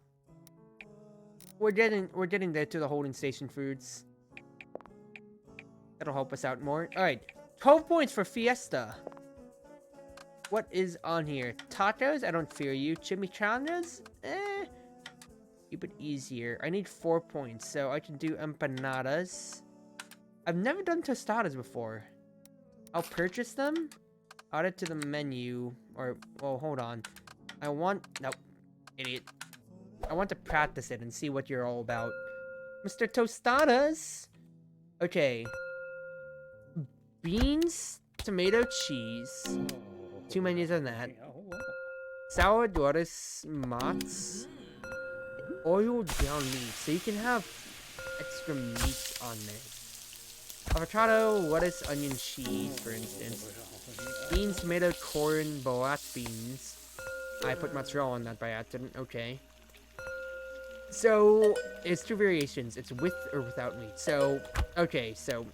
Speaker 1: We're getting there to the holding station foods. That'll help us out more. Alright. 12 points for Fiesta. What is on here? Tacos? I don't fear you. Chimichangas? Keep it easier. I need 4 points, so I can do empanadas. I've never done tostadas before. I'll purchase them. Add it to the menu. Or, well, hold on. Nope. Idiot. I want to practice it and see what you're all about. Mr. Tostadas. Okay. Beans, tomato, cheese. 2 menus on that. Sour lettuce, mozz. Oiled ground meat. So you can have extra meat on there. Avocado, lettuce, onion, cheese, for instance. Beans, tomato, corn, black beans. I put mozzarella on that by accident. Okay. So, it's 2 variations. It's with or without meat. So, okay, so...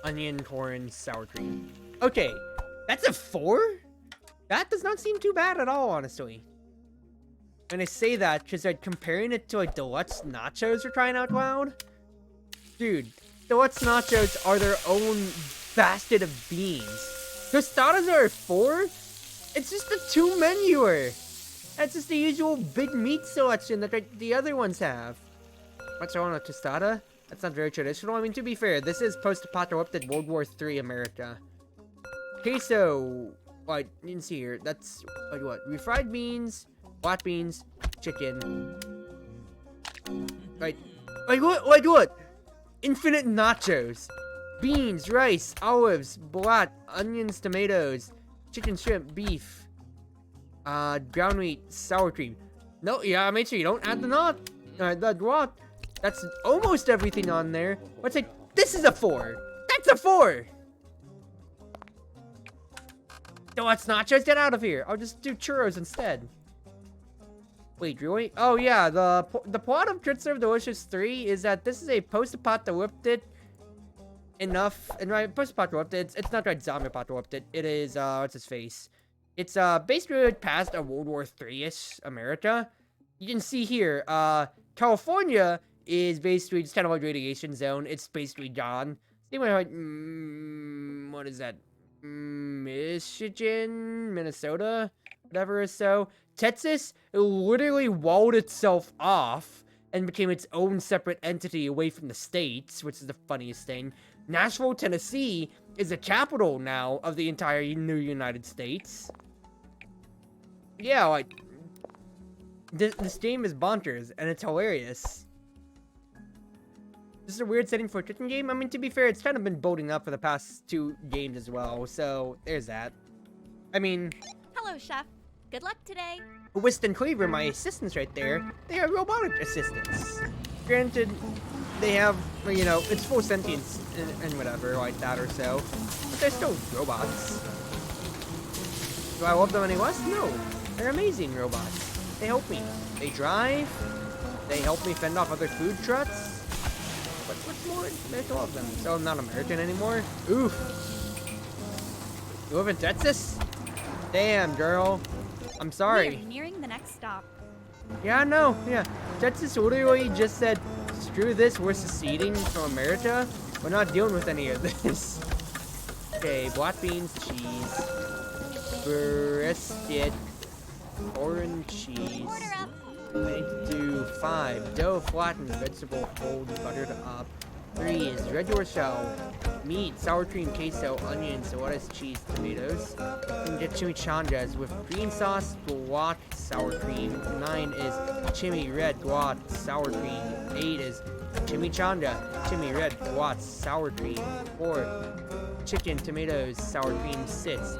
Speaker 1: onion, corn, sour cream. Okay, that's a 4? That does not seem too bad at all, honestly. And I say that because I'm comparing it to, like, deluxe nachos for crying out loud. Dude, deluxe nachos are their own basket of beans. Tostadas are a 4? It's just a 2 menuer. That's just the usual big meat selection that the other ones have. What's wrong with tostada? That's not very traditional. I mean, to be fair, this is post-apocalyptic World War III America. Queso. What? You can see here. That's, like, what? Refried beans, black beans, chicken. Like what? infinite nachos. Beans, rice, olives, blood, onions, tomatoes, chicken, shrimp, beef, ground meat, sour cream. No, yeah, make sure you don't add the what? That's almost everything on there. What's it? This is a 4. That's a 4. No, it's nachos. Get out of here. I'll just do churros instead. Wait, really? Oh yeah, the plot of Treat Serve Delicious 3 is that this is a post-apocalyptic post-apocalyptic. It's not right zombie-apocalyptic. It is what's his face? It's basically past a World War III-ish America. You can see here, California is basically just kind of like radiation zone. It's basically gone. Same way like what is that? Michigan, Minnesota, whatever. So Texas literally walled itself off and became its own separate entity away from the states, which is the funniest thing. Nashville, Tennessee is the capital now of the entire new United States. Yeah, like this game is bonkers and it's hilarious. This is a weird setting for a kitchen game. I mean, to be fair, it's kind of been building up for the past 2 games as well, so there's that. I mean...
Speaker 2: Hello, Chef. Good luck today.
Speaker 1: Wist and Cleaver, my assistants right there, they are robotic assistants. Granted, they have, you know, it's full sentience and whatever like that or so, but they're still robots. Do I love them any less? No. They're amazing robots. They help me. They drive. They help me fend off other food trucks. What's more? There's all of them. So I'm not American anymore? Oof. You live in Texas? Damn, girl. I'm sorry.
Speaker 2: We're nearing the next stop.
Speaker 1: Yeah, I know. Yeah. Texas literally just said, screw this, we're seceding from America. We're not dealing with any of this. Okay, black beans, cheese, brisket, orange cheese.
Speaker 2: Order up.
Speaker 1: I do 5. Dough flattened, vegetable hold, buttered up. 3 is regular shell, meat, sour cream, queso, onions, lettuce, cheese, tomatoes. You can get chimichangas with green sauce, guac, sour cream. 9 is chimi red, guac, sour cream. 8 is chimichanga, chimi red, guac, sour cream. 4, chicken, tomatoes, sour cream. 6,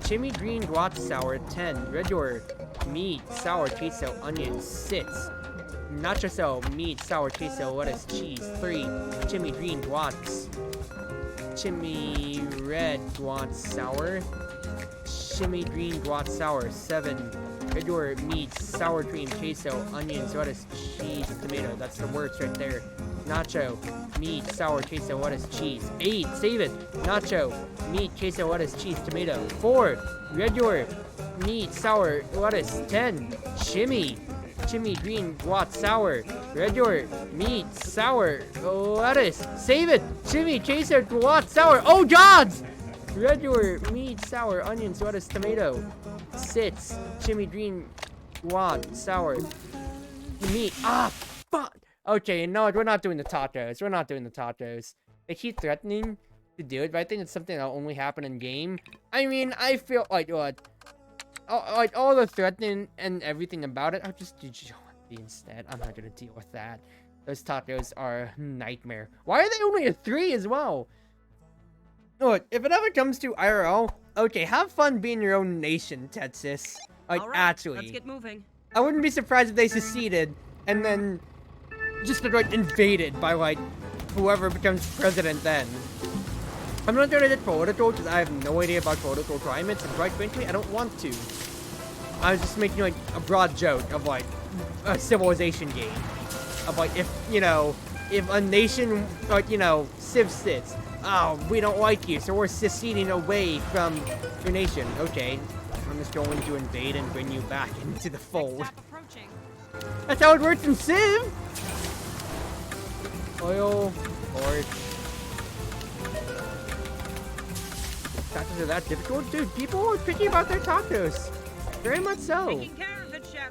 Speaker 1: chimi green, guac, sour. 10, regular meat, sour, queso, onions. 6, nacho shell, meat, sour, queso, lettuce, cheese. 3, chimi green, guac, chimi red, guac, sour. Chimi green, guac, sour. 7, regular meat, sour cream, queso, onions, lettuce, cheese, tomato. That's the words right there. Nacho, meat, sour, queso, lettuce, cheese. 8, save it. Nacho, meat, queso, lettuce, cheese, tomato. 4, regular meat, sour, lettuce. 10, chimi green, guac, sour. Regular meat, sour, lettuce. Save it. Chimi, queso, guac, sour. Oh God! Regular meat, sour, onions, lettuce, tomato. 6, chimi green, guac, sour. Meat. Ah, fuck. Okay, no, we're not doing the tacos. We're not doing the tacos. They keep threatening to do it, but I think it's something that'll only happen in game. I mean, I feel like what? Like all the threatening and everything about it, I'll just do Jollibee instead. I'm not gonna deal with that. Those tacos are a nightmare. Why are they only a 3 as well? Look, if it ever comes to IRL, okay, have fun being your own nation, Texas. Like,
Speaker 3: All right,
Speaker 1: actually.
Speaker 3: let's get moving.
Speaker 1: I wouldn't be surprised if they seceded and then just like invaded by like whoever becomes president then. I'm not gonna get political because I have no idea about political climates, and quite frankly, I don't want to. I was just making like a broad joke of like a civilization game. Of like if, you know, if a nation like, you know, Civ sits, oh, we don't like you, so we're seceding away from your nation. Okay, I'm just going to invade and bring you back into the fold.
Speaker 3: Next stop approaching.
Speaker 1: That's how it works in Civ! Oil, pork. Tacos are that difficult? Dude, people are picky about their tacos. Very much so.
Speaker 3: Taking care of it, chef.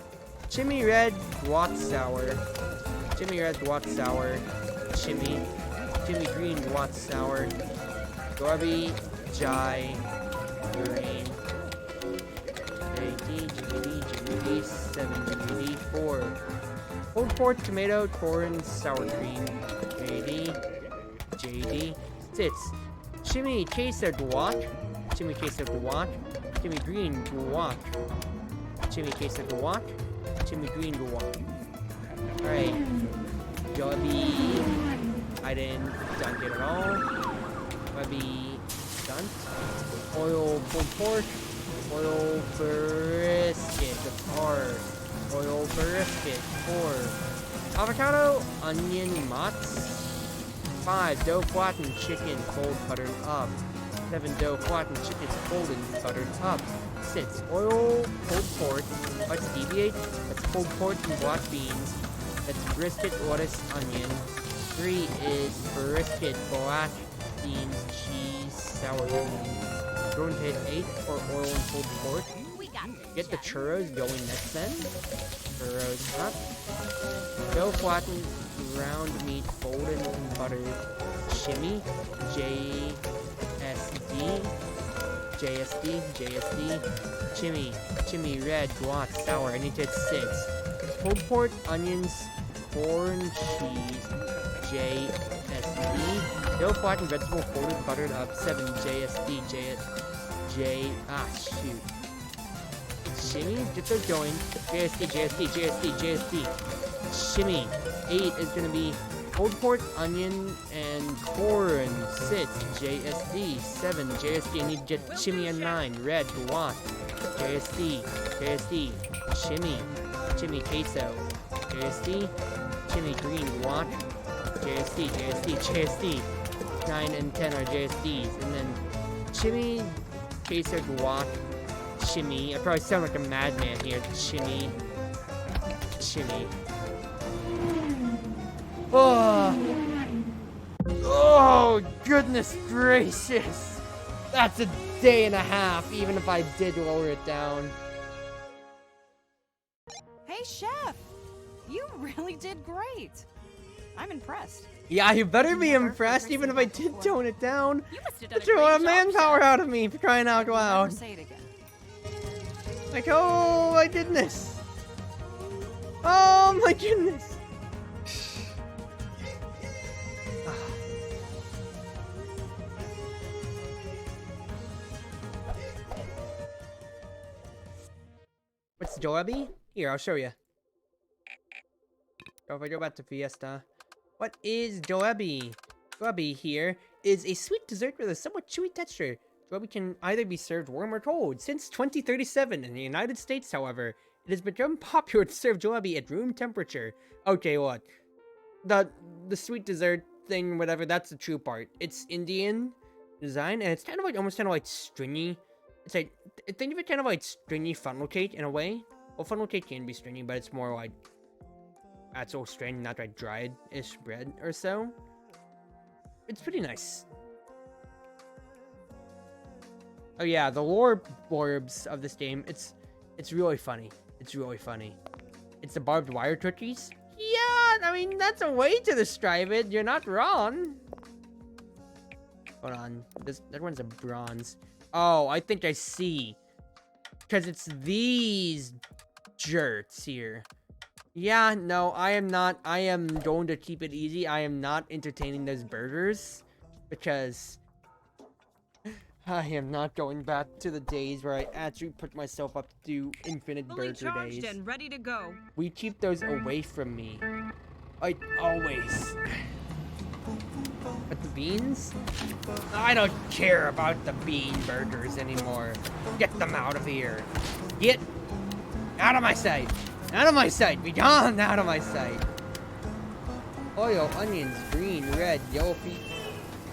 Speaker 1: Chimi red, guac sour. Chimi red, guac sour. Chimi green, guac sour. Gorby, Jai, green. JD, GBD, GBD, 7, GBD, 4. Pulled pork, tomato, corn, sour cream. JD. Sits. Chimney queso guac. Chimney queso guac. Chimney green guac. Chimney queso guac. Chimney green guac. Alright. Jollibee. I didn't dunk it at all. Jollibee. Dunked. Oil pulled pork. Oil brisket. Or oil brisket. 4. Avocado. Onion mozz. 5. Dough flattened chicken cold buttered up. 7. Dough flattened chicken cold and buttered up. 6. Oil pulled pork. Let's deviate. That's pulled pork and black beans. That's brisket, lettuce, onion. 3 is brisket, black beans, cheese, sour cream. Going to hit 8 for oil and pulled pork.
Speaker 2: We got this,
Speaker 1: Get the
Speaker 2: Chef.
Speaker 1: churros going next then. Churros up. Dough flattened ground meat folded and buttered. Shimmy. JSD. Chimmy red, guac, sour. I need to hit 6. Pulled pork, onions, corn, cheese. JSD. Dough flattened vegetable folded, buttered up. 7. JSD. Shoot. Shimmy, get those going. JSD. Shimmy. 8 is gonna be pulled pork, onion, and corn. 6. JSD. 7. JSD. I need to get chimney and 9. Red, guac. JSD. Chimney queso. JSD. Chimney green, guac. JSD. 9 and 10 are JSDs. And then chimney queso, guac. Shimmy. I probably sound like a madman here. Shimmy. Oh, goodness gracious. That's a day and a half, even if I did lower it down.
Speaker 4: Hey, Chef! You really did great. I'm impressed.
Speaker 1: Yeah, you better be impressed, even if I did tone it down.
Speaker 2: You must have done a
Speaker 1: That's a lot of
Speaker 2: great job,
Speaker 1: manpower
Speaker 2: Chef.
Speaker 1: out of me for crying out
Speaker 4: Never
Speaker 1: loud.
Speaker 4: say it again.
Speaker 1: Like, oh my goodness. Oh my goodness. What's Jollibee? Here, I'll show you. So if I go back to Fiesta, what is Jollibee? Jollibee here is a sweet dessert with a somewhat chewy texture. Jollibee can either be served warm or cold. Since 2037 in the United States, however, it has become popular to serve Jollibee at room temperature. Okay, look. The sweet dessert thing, whatever, that's the true part. It's Indian design, and it's kind of like, almost kind of like stringy. It's like, think of it kind of like stringy funnel cake in a way. Well, funnel cake can be stringy, but it's more like actual string, not like dried-ish bread or so. It's pretty nice. Oh yeah, the lore blurbs of this game, it's really funny. It's really funny. It's the barbed wire cookies. Yeah, I mean, that's a way to describe it. You're not wrong. Hold on. That one's a bronze. Oh, I think I see. Because it's these jerks here. Yeah, no, I am not. I am going to keep it easy. I am not entertaining those burgers. Because I am not going back to the days where I actually put myself up to do infinite
Speaker 3: Fully
Speaker 1: burger
Speaker 3: charged
Speaker 1: days.
Speaker 3: and ready to go.
Speaker 1: We keep those away from me. Like, always. But the beans? I don't care about the bean burgers anymore. Get them out of here. Get out of my sight. Out of my sight. Be gone out of my sight. Oil, onions, green, red, yellow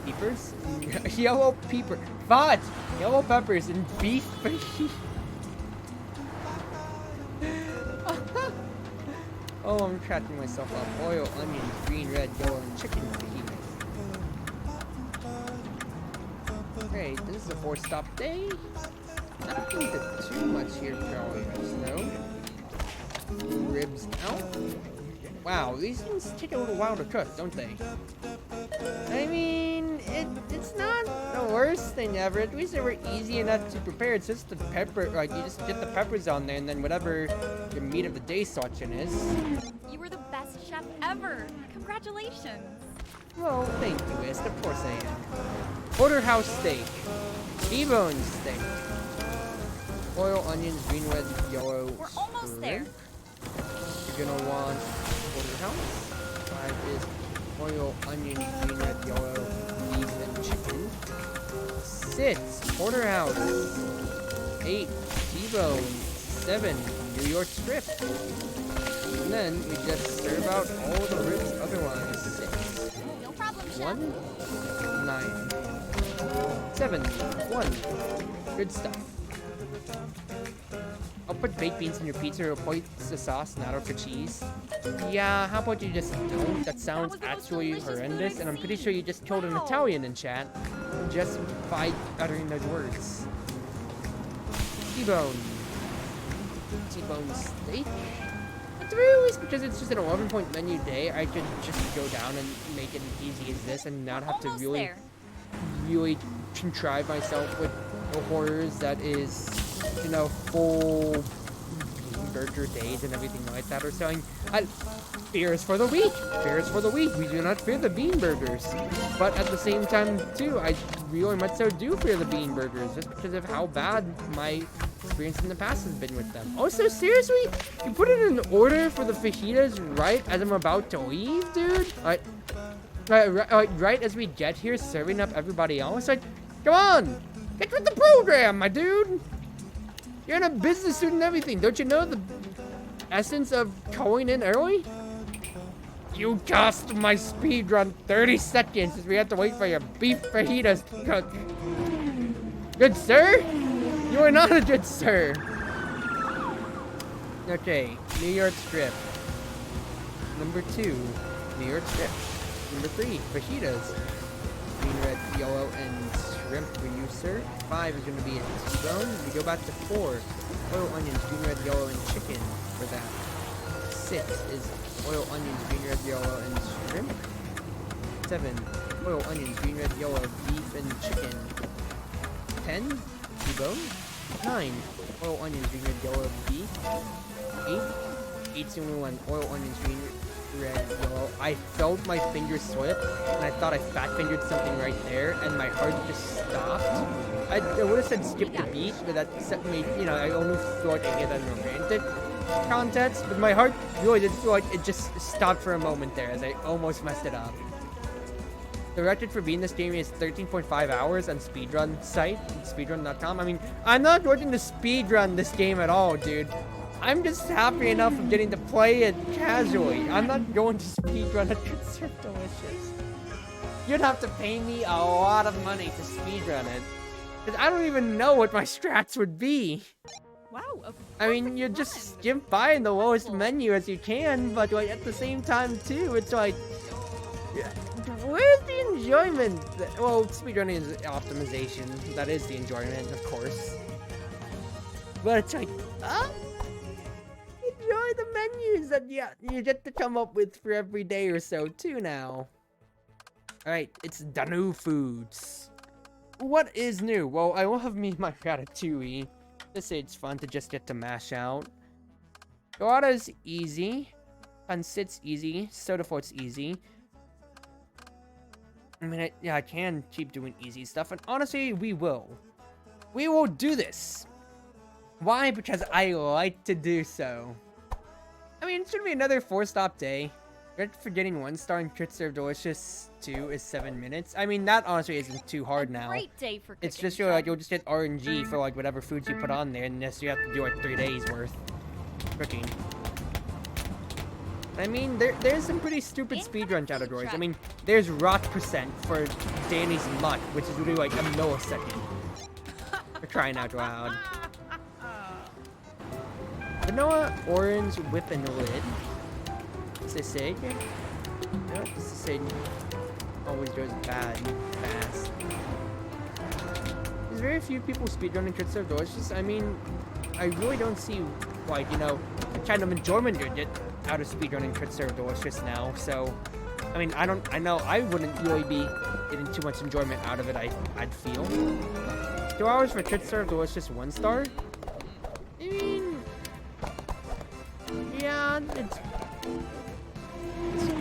Speaker 1: peppers? Yellow pepper. Fudge! Yellow peppers and beef. Oh, I'm cracking myself up. Oil, onions, green, red, yellow, and chicken feet. Okay, this is a 4-stop day. Not going to too much here, calories, though. Ribs out. Wow, these things take a little while to cook, don't they? I mean, it's not the worst thing ever. At least they were easy enough to prepare. It's just the pepper, like, you just get the peppers on there, and then whatever your meat of the day section is.
Speaker 2: You were the chef ever. Congratulations.
Speaker 1: Well, thank you, Ist. Of course I am. Porterhouse steak. T-bone steak. Oil, onions, green, red, yellow.
Speaker 2: We're almost there.
Speaker 1: You're gonna want porterhouse. 5 is oil, onion, green, red, yellow, beef, and chicken. 6, porterhouse. 8, T-bone. 7, New York strip. And then we just serve out all the ribs otherwise. 6,
Speaker 2: No problem, chef.
Speaker 1: 1, 9, 7, 1. Good stuff. I'll put baked beans in your pizza, replace the sauce, not for cheese. Yeah, how about you just don't? That sounds
Speaker 2: was the most
Speaker 1: actually
Speaker 2: delicious food
Speaker 1: horrendous,
Speaker 2: I've
Speaker 1: and I'm pretty
Speaker 2: seen.
Speaker 1: sure you just killed an
Speaker 2: Wow.
Speaker 1: Italian in chat just by uttering those words. T-bone. T-bone steak. At the very least, because it's just an 11-point menu day, I could just go down and make it as easy as this and not have to
Speaker 2: Almost
Speaker 1: really,
Speaker 2: there.
Speaker 1: really contrive myself with the horrors that is, you know, full burger days and everything like that are selling. Fears for the weak. Fears for the weak. We do not fear the bean burgers. But at the same time, too, I really much so do fear the bean burgers just because of how bad my experience in the past has been with them. Also, seriously? You put it in order for the fajitas right as I'm about to leave, dude? Right as we get here, serving up everybody else? Like, come on! Get with the program, my dude! You're in a business suit and everything. Don't you know the essence of going in early? You cost my speed run 30 seconds as we have to wait for your beef fajitas to cook. Good sir? You are not a good sir. Okay, New York strip. Number 2, New York strip. Number 3, fajitas. Green, red, yellow, and shrimp for you, sir. 5 is going to be a T-bone. We go back to 4. Oil, onions, green, red, yellow, and chicken for that. 6 is oil, onions, green, red, yellow, and shrimp. 7, oil, onions, green, red, yellow, beef, and chicken. 10, T-bone. 9, oil, onions, green, red, yellow, beef. 8, 8's the only one. Oil, onions, green, red, yellow. I felt my fingers slip, and I thought I fat fingered something right there, and my heart just stopped. I would have said skip the beat, but that set me, you know, I almost thought I get a romantic context, but my heart really did feel like it just stopped for a moment there as I almost messed it up. The record for beating this game is 13.5 hours on speedrun site, speedrun.com. I mean, I'm not looking to speedrun this game at all, dude. I'm just happy enough of getting to play it casually. I'm not going to speedrun it. It's so delicious. You'd have to pay me a lot of money to speedrun it. Because I don't even know what my strats would be.
Speaker 2: Wow.
Speaker 1: I mean, you just skip by in the lowest menu as you can, but like at the same time too, it's like, where's the enjoyment? Well, speedrunning is optimization. That is the enjoyment, of course. But it's like, enjoy the menus that you get to come up with for every day or so too now. Alright, it's the new foods. What is new? Well, I will have me my ratatouille. This it's fun to just get to mash out. Dorada's easy. Pancit's easy. Soda float's easy. I mean, I can keep doing easy stuff, and honestly, we will. We will do this. Why? Because I like to do so. I mean, it's gonna be another 4-stop day. For getting 1 star and Crit Serve Delicious 2 is 7 minutes. I mean, that honestly isn't too hard now.
Speaker 2: Great day for
Speaker 1: It's
Speaker 2: cooking,
Speaker 1: just
Speaker 2: chef.
Speaker 1: you'll just get RNG for like whatever foods you put on there, and this you have to do like 3 days worth cooking. I mean, there's some pretty stupid speedrun categories. I mean, there's rot percent for Danny's Mutt, which is literally like a millisecond. For crying out loud. Vanilla, orange, whip, and lid. Sisig. No, Sisig always goes bad fast. There's very few people speedrunning Crit Serve Delicious. I mean, I really don't see, like, you know, what kind of enjoyment you get out of speedrunning Crit Serve Delicious now. So, I mean, I know I wouldn't really be getting too much enjoyment out of it, I'd feel. 2 hours for Crit Serve Delicious 1 star? I mean, yeah,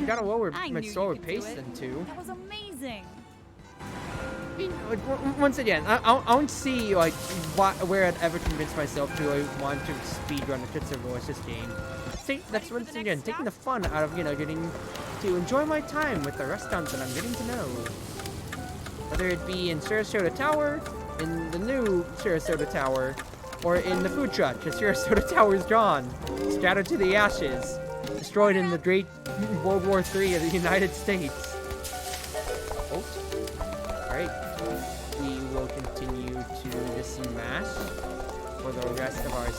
Speaker 1: You gotta lower
Speaker 4: I
Speaker 1: my
Speaker 4: knew you
Speaker 1: slower
Speaker 4: could do
Speaker 1: pace
Speaker 4: it.
Speaker 1: then too.
Speaker 4: That was amazing.
Speaker 1: I mean, like, once again, I don't see like where I'd ever convince myself to want to speedrun a Tootsie Delicious game. See, that's
Speaker 4: for the
Speaker 1: once
Speaker 4: next
Speaker 1: again taking the fun out of getting to enjoy my time with the restaurants that I'm getting to know. Whether it be in Sarasota Tower, in the new Sarasota Tower, or in the food truck, because Sarasota Tower is gone, scattered to the ashes, destroyed in the Great World War III of the United States. Oh, all right. We will continue to just smash for the rest of our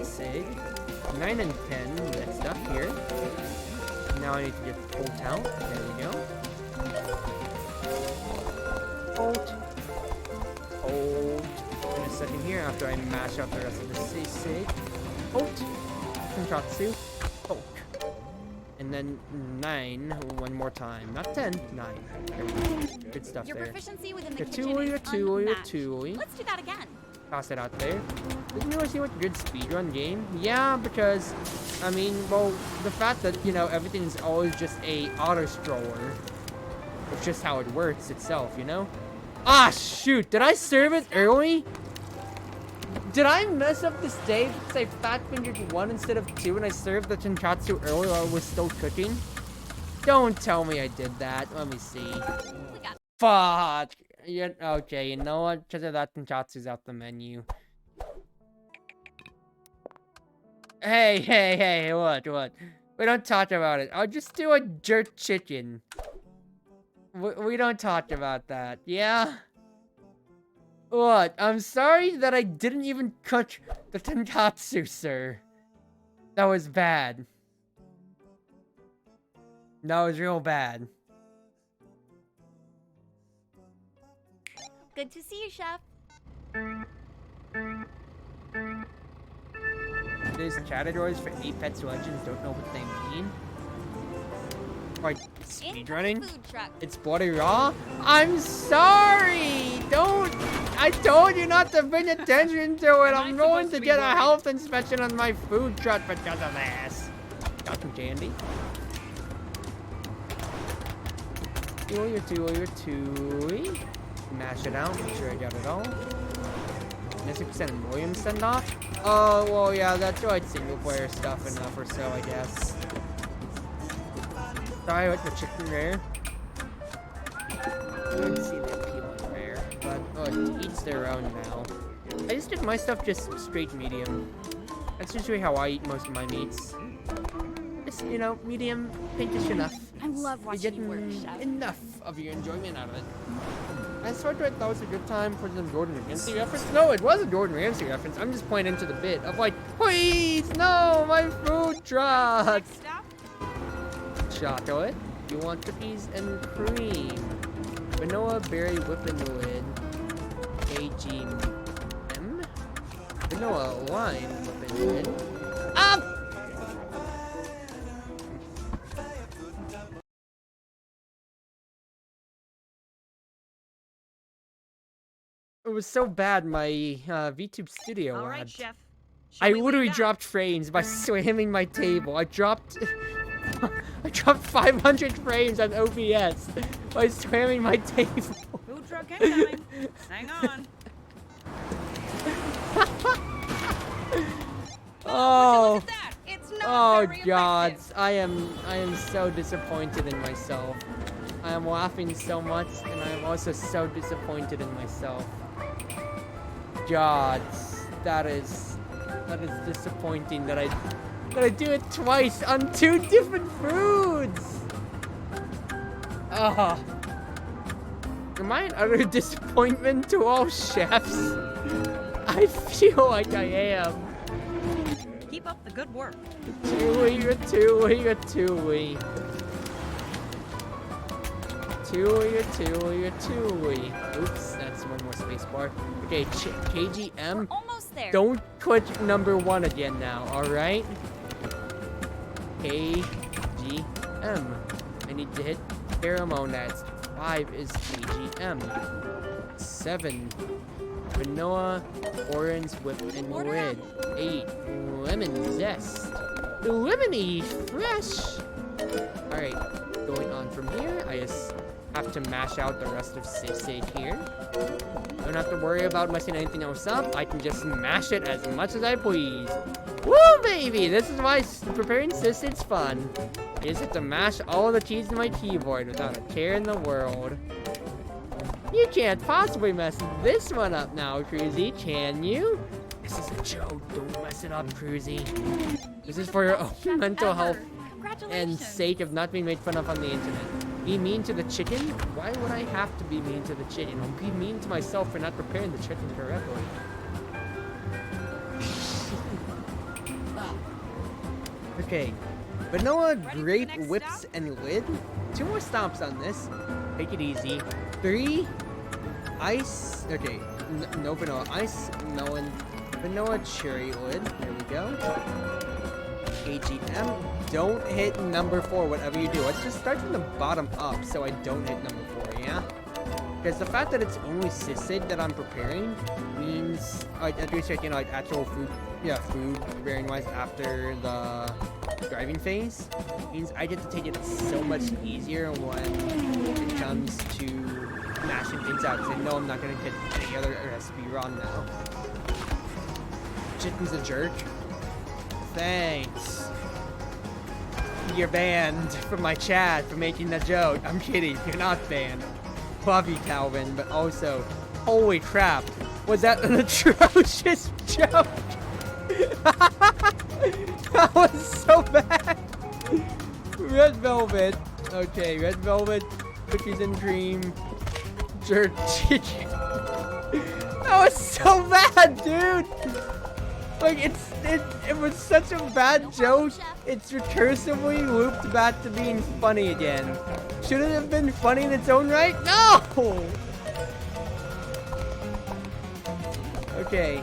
Speaker 1: SIG. 9 and 10, next up here. Now I need to get Bolt out. There we go. Bolt. Hold. In a second here after I mash out the rest of the SIG. Bolt. Kontratsu. Poke. And then 9 one more time. Not 10, 9. There we go. Good stuff
Speaker 2: Your
Speaker 1: there.
Speaker 2: proficiency within the kitchen
Speaker 1: Katui,
Speaker 2: is
Speaker 1: Katui,
Speaker 2: unmatched.
Speaker 1: Katui.
Speaker 2: Let's do that again.
Speaker 1: Toss it out there. Didn't you see what a good speedrun game? Yeah, because, I mean, well, the fact that, everything's always just a auto-scroller. It's just how it works itself, Ah, shoot! Did I serve it early? Did I mess up this day because I fat-fingered 1 instead of 2 and I served the tonkatsu early while it was still cooking? Don't tell me I did that. Let me see.
Speaker 2: We got
Speaker 1: Fuck! Yeah, okay, you know what? Because of that, tonkatsu's out the menu. Hey, what? We don't talk about it. I'll just do a jerk chicken. We don't talk about that, yeah? What? I'm sorry that I didn't even cook the tonkatsu, sir. That was bad. That was real bad.
Speaker 2: good to see you, Chef.
Speaker 1: These categories for Apex Legends don't know what they mean. Like, speedrunning?
Speaker 2: Food truck.
Speaker 1: It's bloody raw? I'm sorry! I told you not to bring attention to it! I'm going to get a health inspection on my food truck because of this. Got some candy. Two. Mash it out, make sure I got it all. 96% Williams send off? Oh, well, yeah, that's like single player stuff enough or so, I guess. Sorry with the chicken rare. I didn't see the appeal on rare, but to each their own now. I just did my stuff just straight medium. That's usually how I eat most of my meats. Just, medium, pinkish enough.
Speaker 2: I love watching you work, Chef.
Speaker 1: Enough of your enjoyment out of it. I sort of thought it was a good time for some Gordon Ramsay reference. No, it was a Gordon Ramsay reference. I'm just pointing to the bit of like, please, no, my food truck.
Speaker 3: Next stop.
Speaker 1: Chocolate. You want cookies and cream. Vanilla berry whipping lid. AGM. Vanilla lime whipping lid. Up! It was so bad, my VTube Studio
Speaker 3: All right,
Speaker 1: lagged.
Speaker 3: Chef.
Speaker 1: I literally dropped frames by slamming my table. I dropped 500 frames on OBS by slamming my table.
Speaker 3: Food truck incoming. Hang on.
Speaker 1: Oh,
Speaker 3: Look at that. It's not
Speaker 1: oh
Speaker 3: very
Speaker 1: God!
Speaker 3: effective.
Speaker 1: I am so disappointed in myself. I am laughing so much, and I am also so disappointed in myself. God, that is disappointing that I do it twice on 2 different foods. Ah, am I an utter disappointment to all chefs? I feel like I am.
Speaker 3: Keep up the good work.
Speaker 1: Tui. Oops, that's one more space bar. Okay, KGM.
Speaker 2: We're almost there.
Speaker 1: Don't click number 1 again now, alright? KGM. I need to hit pheromone. That's 5 is KGM. 7. Vanilla, orange whip and lid. 8. Lemon zest. Lemony fresh. Alright, going on from here, I just have to mash out the rest of sausage here. Don't have to worry about messing anything else up. I can just mash it as much as I please. Woo, baby! This is why preparing sausage's fun. I just have to mash all the cheese in my keyboard without a care in the world. You can't possibly mess this one up now, Cruzy, can you? This is a joke. Don't mess it up, Cruzy. This is for your own mental health and sake of not being made fun of on the internet. Be mean to the chicken? Why would I have to be mean to the chicken? I'll be mean to myself for not preparing the chicken correctly. Okay. Vanilla, grape, whips, and lid. 2 more stops on this. Take it easy. 3. Ice. Okay. No vanilla. Ice, melon, vanilla, cherry lid. There we go. AGM. Don't hit number 4, whatever you do. Let's just start from the bottom up so I don't hit number 4, yeah? Because the fact that it's only sausage that I'm preparing means, at least like, you know, like actual food, yeah, food preparing wise after the driving phase, means I get to take it so much easier when it comes to mashing things out, because I know I'm not going to get any other recipe wrong now. Chicken's a jerk. Thanks. You're banned from my chat for making that joke. I'm kidding, you're not banned. Love you, Calvin, but also, holy crap, was that an atrocious joke? That was so bad. Red velvet. Okay, red velvet, cookies and cream, jerk chicken. That was so bad, dude. Like, it was such a bad joke, it's recursively looped back to being funny again. Should it have been funny in its own right? No! Okay.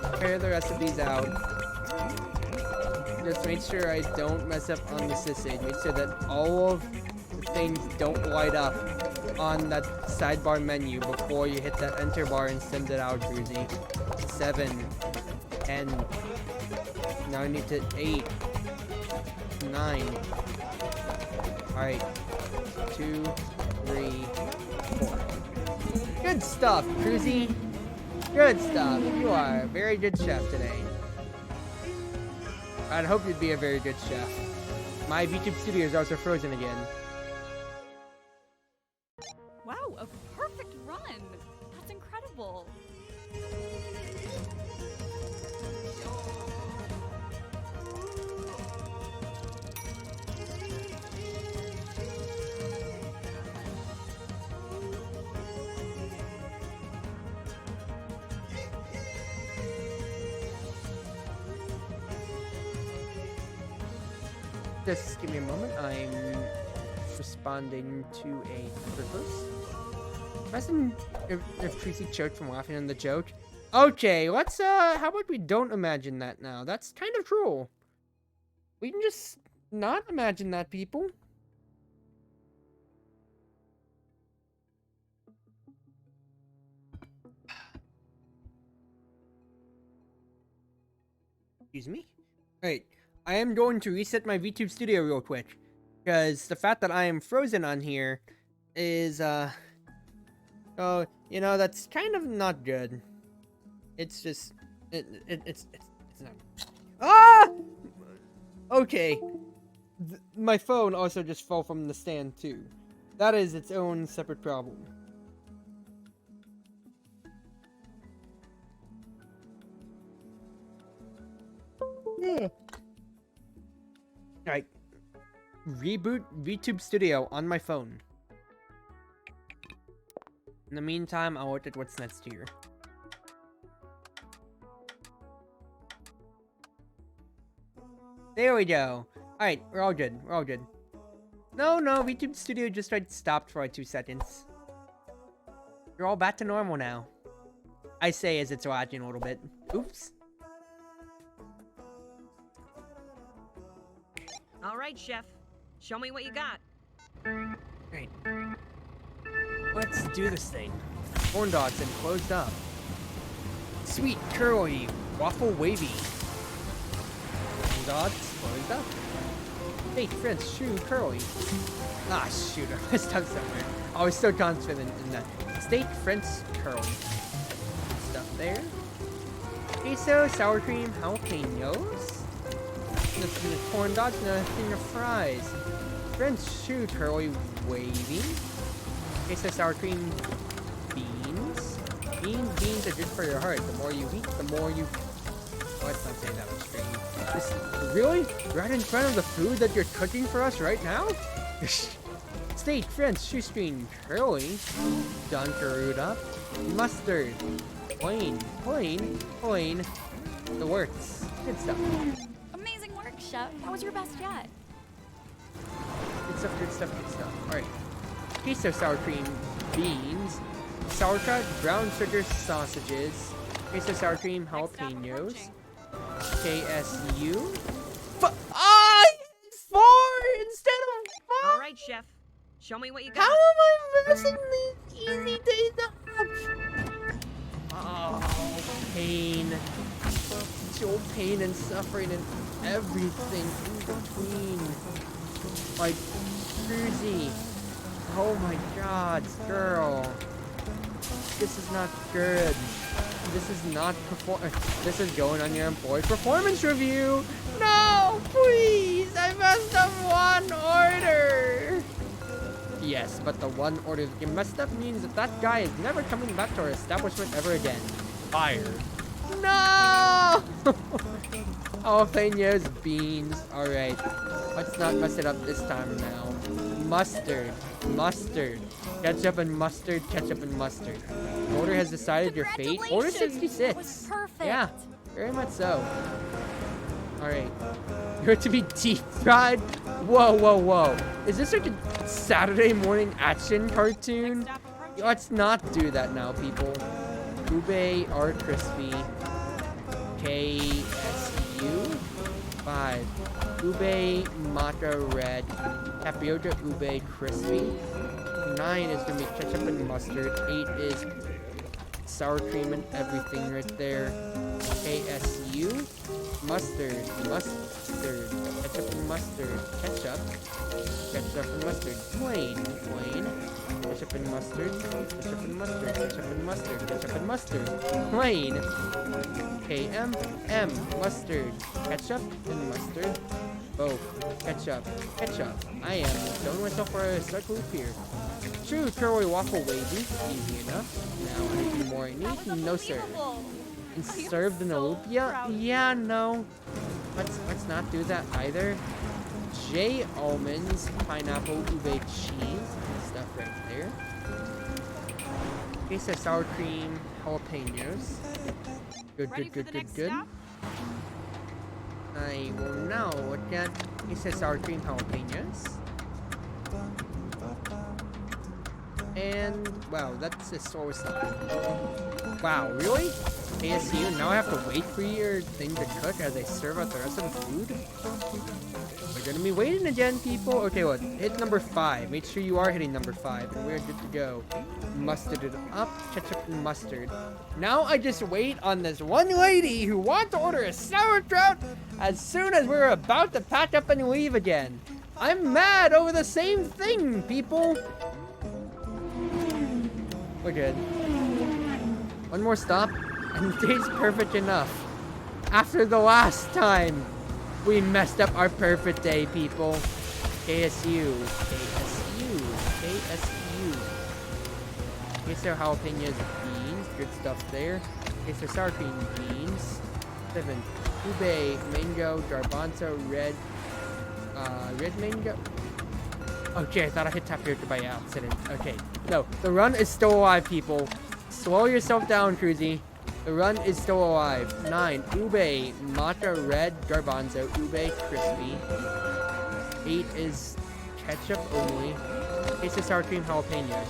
Speaker 1: Prepare the rest of these out. Just make sure I don't mess up on the sausage. Make sure that all of the things don't light up on that sidebar menu before you hit that enter bar and send it out, Cruzy. 7. 10. Now I need to 8. 9. Alright. 2, 3, 4. Good stuff, Cruzy. Good stuff. You are a very good chef today. I'd hope you'd be a very good chef. My VTube studio is also frozen again.
Speaker 4: Wow, a perfect run. That's incredible.
Speaker 1: Just give me a moment. I'm responding to a purpose. Imagine if Tracy choked from laughing on the joke. Okay, let's how about we don't imagine that now? That's kind of cruel. We can just not imagine that, people. Excuse me? Alright. I am going to reset my VTube studio real quick, because the fact that I am frozen on here is, oh, you know, that's kind of not good. It's just, it's not. Ah! Okay. My phone also just fell from the stand, too. That is its own separate problem. Yeah. Alright. Reboot VTube Studio on my phone. In the meantime, I'll look at what's next here. There we go. Alright, we're all good. We're all good. No, VTube Studio just stopped for like 2 seconds. You're all back to normal now. I say as it's lagging a little bit. Oops.
Speaker 3: All right, chef. Show me what you got.
Speaker 1: Great. Let's do this thing. Corn dogs and closed up. Sweet, curly, waffle wavy. Corn dogs closed up. State French shoe curly. Ah, shoot, I messed up somewhere. I was so confident in that. State French curly. Good stuff there. Queso, sour cream, jalapenos. Nothing to corn dogs, nothing to fries. French shoe curly wavy. Queso, sour cream, beans. Beans are good for your heart. The more you eat, the more you... Oh, let's not say that on screen. Really? Right in front of the food that you're cooking for us right now? Steak, French, shoestring, curly, Dunkaroota, mustard, plain, the works. Good stuff.
Speaker 2: Amazing work, Chef. That was your best yet.
Speaker 1: Good stuff, good stuff, good stuff. Alright. Queso, sour cream, beans, sauerkraut, brown sugar sausages, queso, sour cream, jalapenos, KSU. It's 4 instead of 5!
Speaker 3: All right, Chef. Show me what you got.
Speaker 1: How am I missing these easy days up? Oh, pain. So pain and suffering and everything in between. Like, Susie. Oh my god, girl. This is not good. This is not this is going on your employee performance review. No, please. I messed up one order. Yes, but the one order that you messed up means that that guy is never coming back to our establishment ever again. Fired. No! Jalapenos, beans. Alright. Let's not mess it up this time now. Mustard. Ketchup and mustard. The order has decided your fate. Order 66.
Speaker 2: That was perfect.
Speaker 1: Yeah, very much so. Alright. You're to be deep fried? Whoa. Is this like a Saturday morning action cartoon?
Speaker 3: Next stop approaching.
Speaker 1: Let's not do that now, people. Ube are crispy. KSU 5. Ube matcha red. Tapioca ube crispy. 9 is gonna be ketchup and mustard. 8 is sour cream and everything right there. KSU mustard. Ketchup and mustard. Ketchup and mustard. Plain. Ketchup and mustard. Plain. KM mustard. Ketchup and mustard. Both. Ketchup. I am showing myself for a circle here. True curly waffle wavy. Easy enough. Now anything more I need? No sir. And served in a lupia? Yeah, no. Let's not do that either. J almonds, pineapple, ube cheese, stuff right there. Queso sour cream, jalapenos. Good.
Speaker 3: Stop?
Speaker 1: I will now look at queso sour cream, jalapenos. And wow, that's a slow start. Wow, really? ASU, now I have to wait for your thing to cook as I serve out the rest of the food? We're gonna be waiting again, people. Okay, well, hit number 5. Make sure you are hitting number 5, and we're good to go. Mustard it up, ketchup and mustard. Now I just wait on this one lady who wants to order a sauerkraut as soon as we're about to pack up and leave again. I'm mad over the same thing, people. We're good. One more stop, and the day's perfect enough. After the last time we messed up our perfect day, people. KSU. Queso jalapenos beans, good stuff there. Queso sour cream beans. 7. Ube mango garbanzo red mango. Okay, I thought I hit tapioca by accident. Okay, no, the run is still alive, people. Slow yourself down, Cruzy. The run is still alive. 9. Ube matcha red garbanzo ube crispy. 8 is ketchup only. Queso sour cream jalapenos.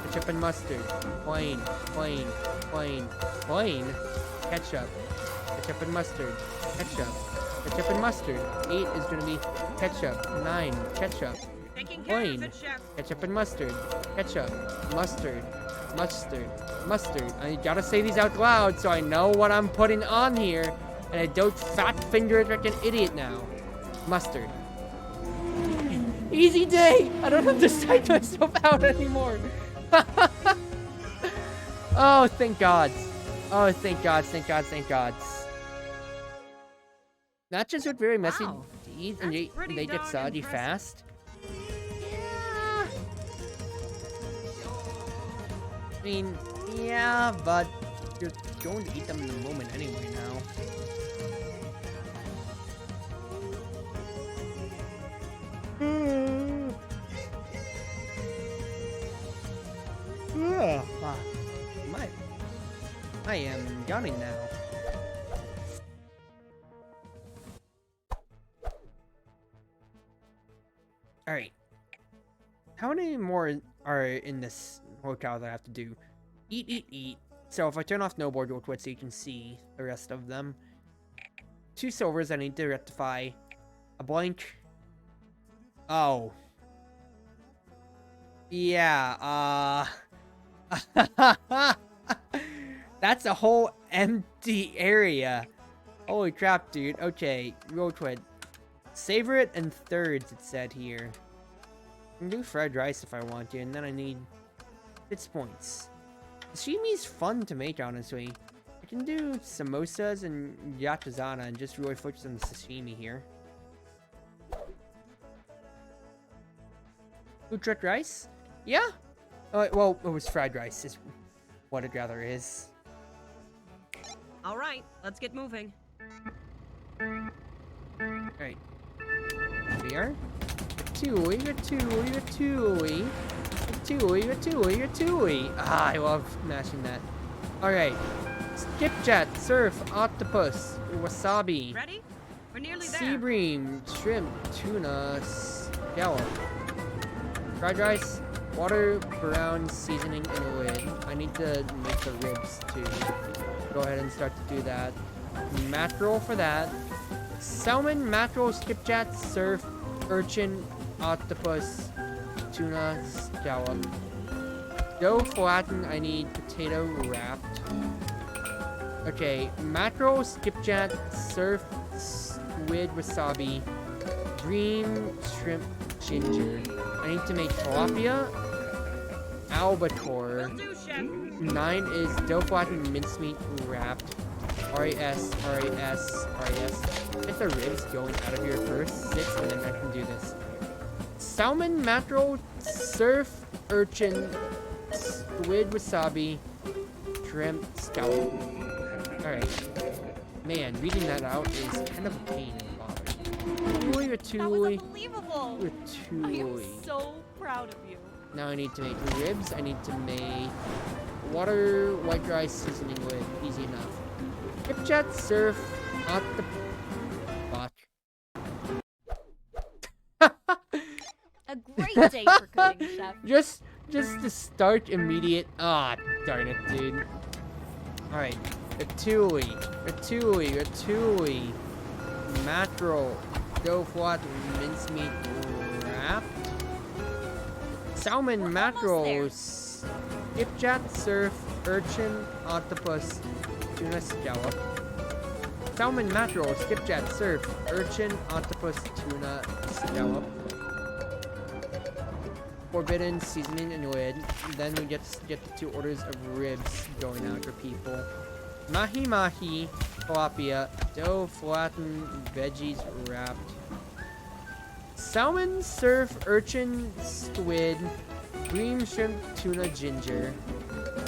Speaker 1: Ketchup and mustard. Plain. Ketchup. Ketchup and mustard. Ketchup and mustard. 8 is gonna be ketchup. 9. Ketchup.
Speaker 3: Taking care of
Speaker 1: Plain.
Speaker 3: it, Chef.
Speaker 1: Ketchup and mustard. Ketchup. Mustard. I gotta say these out loud so I know what I'm putting on here and I don't fat finger it like an idiot now. Mustard. Easy day! I don't have to psych myself out anymore. Oh, thank God. Oh, thank God, thank God, thank God. Matches look very messy
Speaker 3: Wow,
Speaker 1: to eat, and
Speaker 3: that's pretty
Speaker 1: they get
Speaker 3: darn
Speaker 1: soggy
Speaker 3: impressive.
Speaker 1: fast. Yeah. I mean, yeah, but you're going to eat them in the moment anyway now. I am yawning now. Alright. How many more are in this hotel that I have to do? Eat, eat, eat. So if I turn off snowboard real quick so you can see the rest of them. 2 silvers I need to rectify. A blank. Oh. Yeah, that's a whole empty area. Holy crap, dude. Okay, real quick. Savor it in thirds, it said here. I can do fried rice if I want to, and then I need 6 points. Sashimi's fun to make, honestly. I can do samosas and yakizawa and just really focus on the sashimi here. Food truck rice? Yeah? Well, it was fried rice, is what it rather is.
Speaker 3: All right, let's get moving.
Speaker 1: Alright. Here we are. Ratatouille. Ah, I love mashing that. Alright. Skipjack, surf, octopus, wasabi,
Speaker 3: Ready? We're nearly there.
Speaker 1: sea bream, shrimp, tuna, scallop. Fried rice, water, brown, seasoning, and lid. I need to make the ribs too. Go ahead and start to do that. Mackerel for that. Salmon, mackerel, skipjack, surf, urchin, octopus, tuna, scallop. Dough flatten, I need potato wrapped. Okay, mackerel, skipjack, surf, squid, wasabi, dream, shrimp, ginger. I need to make tilapia, albacore.
Speaker 3: Will do, chef.
Speaker 1: 9 is dough flattened mincemeat wrapped. RAS. Get the ribs going out of here first. 6, and then I can do this. Salmon, mackerel, surf, urchin, squid, wasabi, shrimp, scallop. Alright. Man, reading that out is kind of a pain in the bottom.
Speaker 4: That was unbelievable. I am so proud of you.
Speaker 1: Now I need to make ribs. I need to make water, white rice, seasoning with. Easy enough. Skipjack, surf, octopus.
Speaker 2: A great day for cooking, chef.
Speaker 1: Just to start immediate. Ah, darn it, dude. Alright. Ratatouille. Mackerel. Dough flattened mincemeat wrapped. Salmon, mackerel, skipjack, surf, urchin, octopus, tuna, scallop. Salmon, mackerel, skipjack, surf, urchin, octopus, tuna, scallop. Forbidden, seasoning, and lid. Then we get the 2 orders of ribs going out for people. Mahi mahi, tilapia, dough flattened, veggies wrapped. Salmon, surf, urchin, squid, green shrimp, tuna, ginger.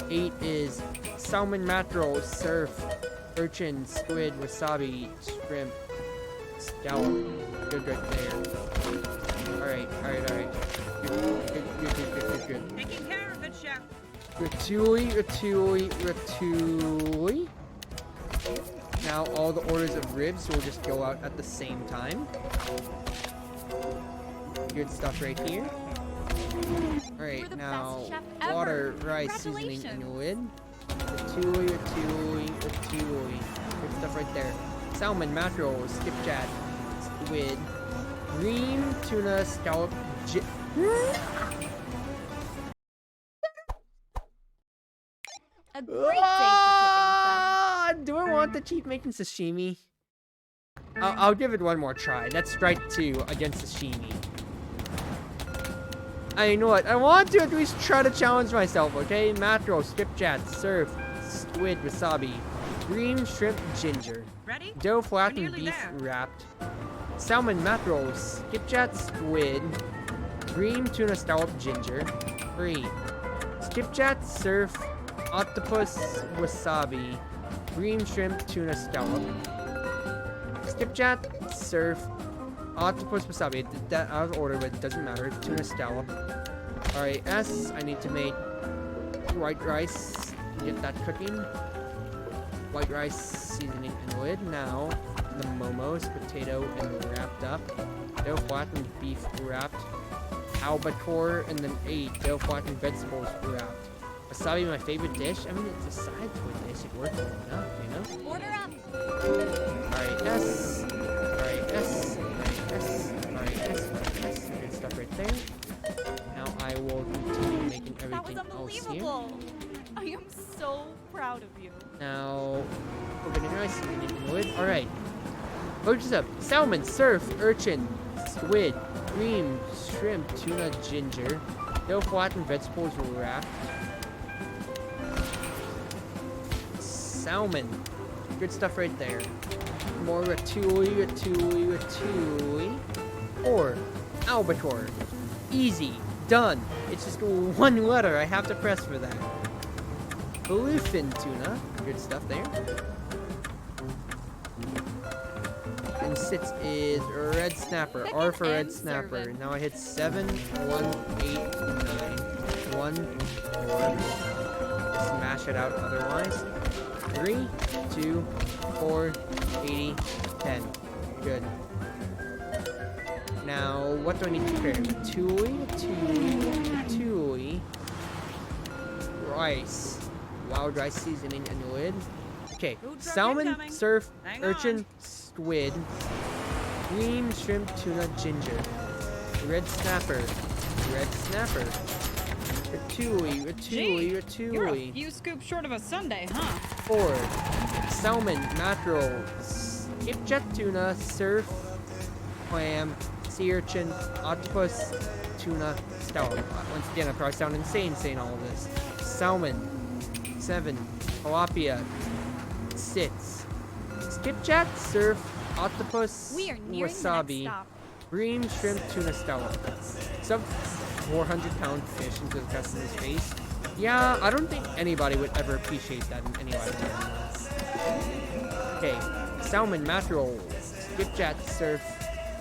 Speaker 1: 8 is salmon, mackerel, surf, urchin, squid, wasabi, shrimp, scallop. Good right there. Alright. Good.
Speaker 3: Taking care of it, chef.
Speaker 1: Ratatouille. Now all the orders of ribs will just go out at the same time. Good stuff right here. Alright,
Speaker 2: You're the
Speaker 1: now
Speaker 2: best chef ever.
Speaker 1: water, rice, seasoning, and lid. Ratatouille. Good stuff right there. Salmon, mackerel, skipjack, squid, green, tuna, scallop,
Speaker 2: A great day for cooking, chef.
Speaker 1: Do I want to keep making sashimi? I'll give it one more try. That's strike 2 against sashimi. I know it. I want to at least try to challenge myself, okay? Mackerel, skipjack, surf, squid, wasabi, green shrimp, ginger,
Speaker 3: Ready?
Speaker 1: dough
Speaker 3: We're
Speaker 1: flattened
Speaker 3: nearly
Speaker 1: beef
Speaker 3: there.
Speaker 1: wrapped, salmon, mackerel, skipjack, squid, green tuna, scallop, ginger, 3, skipjack, surf, octopus, wasabi, green shrimp, tuna, scallop, skipjack, surf, octopus, wasabi. That out of order, but it doesn't matter. Tuna, scallop. Alright, S. I need to make white rice. Get that cooking. White rice, seasoning, and lid. Now, the momos, potato, and wrapped up. Dough flattened beef wrapped. Albacore, and then 8. Dough flattened vegetables wrapped. Wasabi, my favorite dish. I mean, it's a side to a dish. It works well enough, you know?
Speaker 2: Order up.
Speaker 1: Alright, S. Alright, S. Alright, S. Alright, S. S. Good stuff right there. Now I will continue making
Speaker 2: That was
Speaker 1: everything else here.
Speaker 2: unbelievable. I am so proud of you.
Speaker 1: Now, opening rice, seasoning and lid. Alright. Purchase up. Salmon, surf, urchin, squid, cream, shrimp, tuna, ginger, dough flattened vegetables wrapped. Salmon. Good stuff right there. More ratatouille, ratatouille, ratatouille. Or albacore. Easy. Done. It's just one letter. I have to press for that. Bluefin tuna. Good stuff there. And 6 is red snapper. R for red
Speaker 2: and
Speaker 1: snapper.
Speaker 2: serving.
Speaker 1: Now I hit 7, 1, 8, 9, 1, 1. Smash it out otherwise. 3, 2, 4, 80, 10. Good. Now, what do I need to prepare? Ratatouille, rice, wild rice seasoning and lid. Okay,
Speaker 3: Food truck
Speaker 1: salmon,
Speaker 3: incoming.
Speaker 1: surf,
Speaker 3: Hang
Speaker 1: urchin,
Speaker 3: on.
Speaker 1: squid, green shrimp, tuna, ginger, red snapper, ratatouille,
Speaker 4: Gee, You're a
Speaker 1: ratatouille.
Speaker 4: few scoops short of a sundae, huh?
Speaker 1: 4, salmon, mackerel, skipjack tuna, surf, clam, sea urchin, octopus, tuna, scallop. Once again, I probably sound insane saying all of this. Salmon, 7, tilapia, 6, skipjack, surf, octopus,
Speaker 2: We are nearing the
Speaker 1: wasabi,
Speaker 2: next stop.
Speaker 1: green shrimp, tuna, scallop. Sub 400-pound fish into the customer's face. Yeah, I don't think anybody would ever appreciate that in any way. Okay, salmon, mackerel, skipjack, surf,